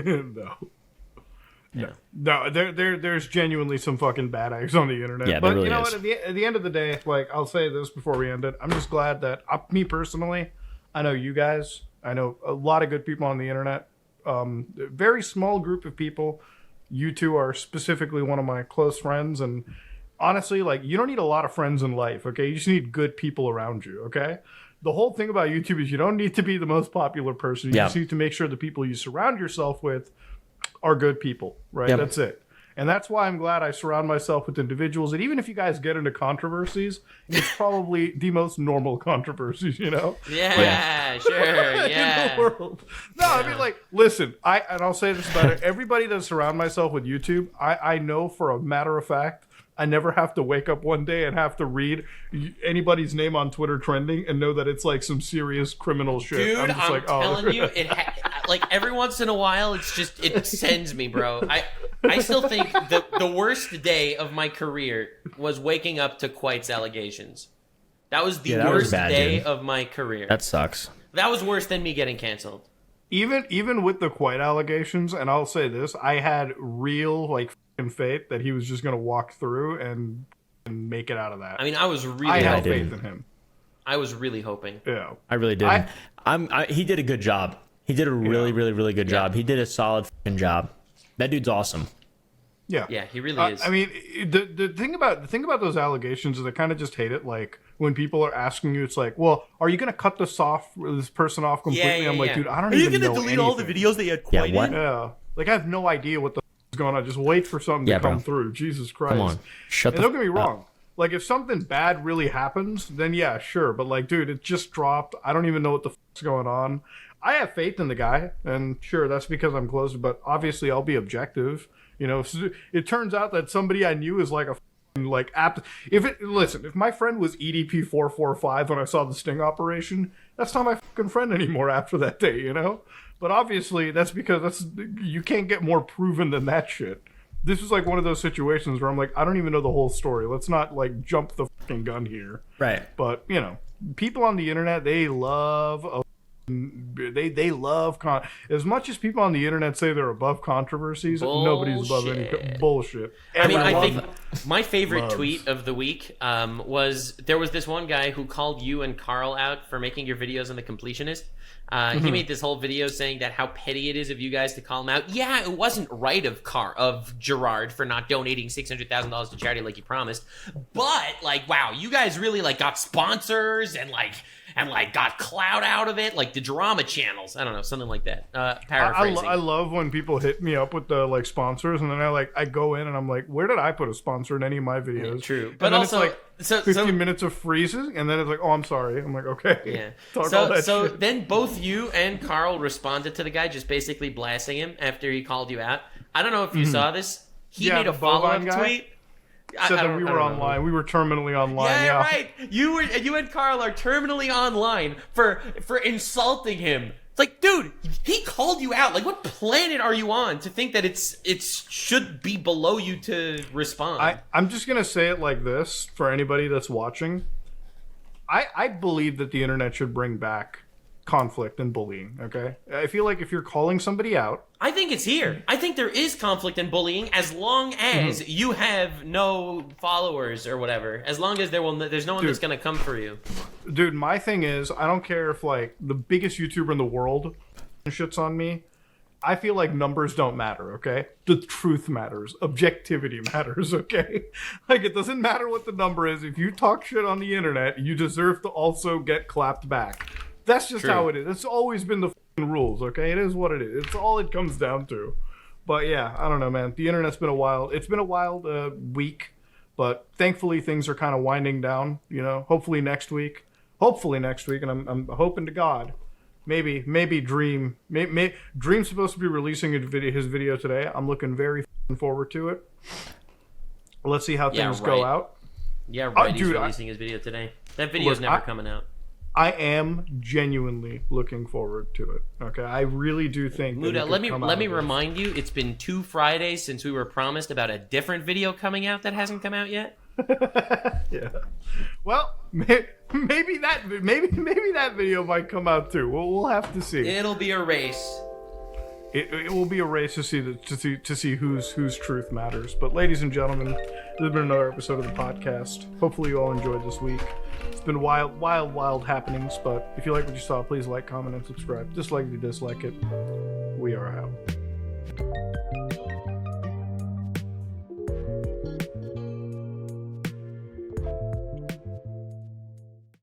No, there's genuinely some fucking bad eggs on the internet. Yeah, but there really you know is. what? At the end of the day, like I'll say this before we end it, I'm just glad that me personally, I know you guys, I know a lot of good people on the internet. A very small group of people. You two are specifically one of my close friends, and honestly, like you don't need a lot of friends in life. Okay, you just need good people around you. Okay. The whole thing about YouTube is you don't need to be the most popular person. You just need to make sure the people you surround yourself with are good people, right? Yep. That's it. And that's why I'm glad I surround myself with individuals. And even if you guys get into controversies, it's probably the most normal controversies, you know? Yeah, sure, yeah. In the world. No, I mean, like, listen, and I'll say this about it. Everybody that I surround myself with YouTube, I know for a matter of fact, I never have to wake up one day and have to read anybody's name on Twitter trending and know that it's like some serious criminal shit. Dude, I'm just like, telling you, like every once in a while, it sends me, bro. I still think the worst day of my career was waking up to Quite's allegations. That was the worst bad, day dude. of my career. That sucks. That was worse than me getting canceled. Even with the Quite allegations, and I'll say this, I had real like f***ing faith that he was just gonna walk through and make it out of that. I mean, I was I really had hoping. faith in him. I was really hoping. Yeah, I really did. He did a good job. He did a really, really good job. He did a solid fucking job. That dude's awesome. yeah, Yeah, he really is. I mean, the thing about those allegations is I kind of just hate it. Like when people are asking you, it's like, well, are you gonna cut this person off completely? I'm like, dude, I don't even know anything. videos that you had Yeah, what? Yeah, like I have no idea what the is going on. Just wait for something to come through. Jesus Christ! Come on, shut and the. don't get me wrong. Like if something bad really happens, then yeah, sure. But like, dude, it just dropped. I don't even know what the is going on. I have faith in the guy, and sure, that's because I'm close. But obviously, I'll be objective. You know, if it turns out that somebody I knew is like a like app. If my friend was EDP 445 when I saw the sting operation, that's not my fucking friend anymore after that day. You know. But obviously, that's because you can't get more proven than that shit. This is like one of those situations where I'm like, I don't even know the whole story. Let's not like jump the fucking gun here. Right. But you know, people on the internet, they love as much as people on the internet say they're above controversies. Nobody's above any bullshit. I mean, I Everyone think my favorite loves. tweet of the week was there was this one guy who called you and Carl out for making your videos on The Completionist. He made this whole video saying that how petty it is of you guys to call him out. Yeah, it wasn't right of Gerard for not donating $600,000 to charity like he promised, but like, wow, you guys really like got sponsors and got clout out of it, like the drama channels. I don't know, something like that. Paraphrasing. I love when people hit me up with the like sponsors, and then I go in and I'm like, where did I put a sponsor in any of my videos? True, And but then also it's like 15 minutes of freezes, and then it's like, oh, I'm sorry. I'm like, okay. Yeah. Talk all that So shit. then both you and Carl responded to the guy, just basically blasting him after he called you out. I don't know if you saw this. He Yeah, made a the follow-up bovine guy tweet. Said I that don't- we I were don't know. online. We were terminally online. Yeah, Yeah, right. You and Carl are terminally online for insulting him. It's like, dude, he called you out. Like, what planet are you on to think that it should be below you to respond? I'm just gonna say it like this for anybody that's watching. I believe that the internet should bring back conflict and bullying. Okay, I feel like if you're calling somebody out, I think it's here. I think there is conflict and bullying as long as you have no followers or whatever. As long as there's no one that's going to come for you. dude, my thing is, I don't care if like the biggest YouTuber in the world shits on me. I feel like numbers don't matter, okay? The truth matters. Objectivity matters, okay? Like, it doesn't matter what the number is. If you talk shit on the internet, you deserve to also get clapped back. That's just how it is. It's always been the f***ing rules, okay? It is what it is. It's all it comes down to. But yeah, I don't know, man. The internet's been a wild... It's been a wild week, but thankfully things are kind of winding down, you know? Hopefully next week, and I'm hoping to God maybe Dream. Dream's supposed to be releasing his video today. I'm looking very forward to it. Let's see how things go out. Yeah, right. He's Dude, releasing his video today. That video's never coming out. I am genuinely looking forward to it. Okay, I really do think. Muda, let me remind you, it's been 2 Fridays since we were promised about a different video coming out that hasn't come out yet. Yeah. Well, maybe that video might come out too. We'll have to see. It'll be a race. It will be a race to see whose truth matters. But ladies and gentlemen, this has been another episode of the podcast. Hopefully you all enjoyed this week. It's been wild happenings. But if you like what you saw, please like, comment, and subscribe. Dislike if you dislike it. We are out.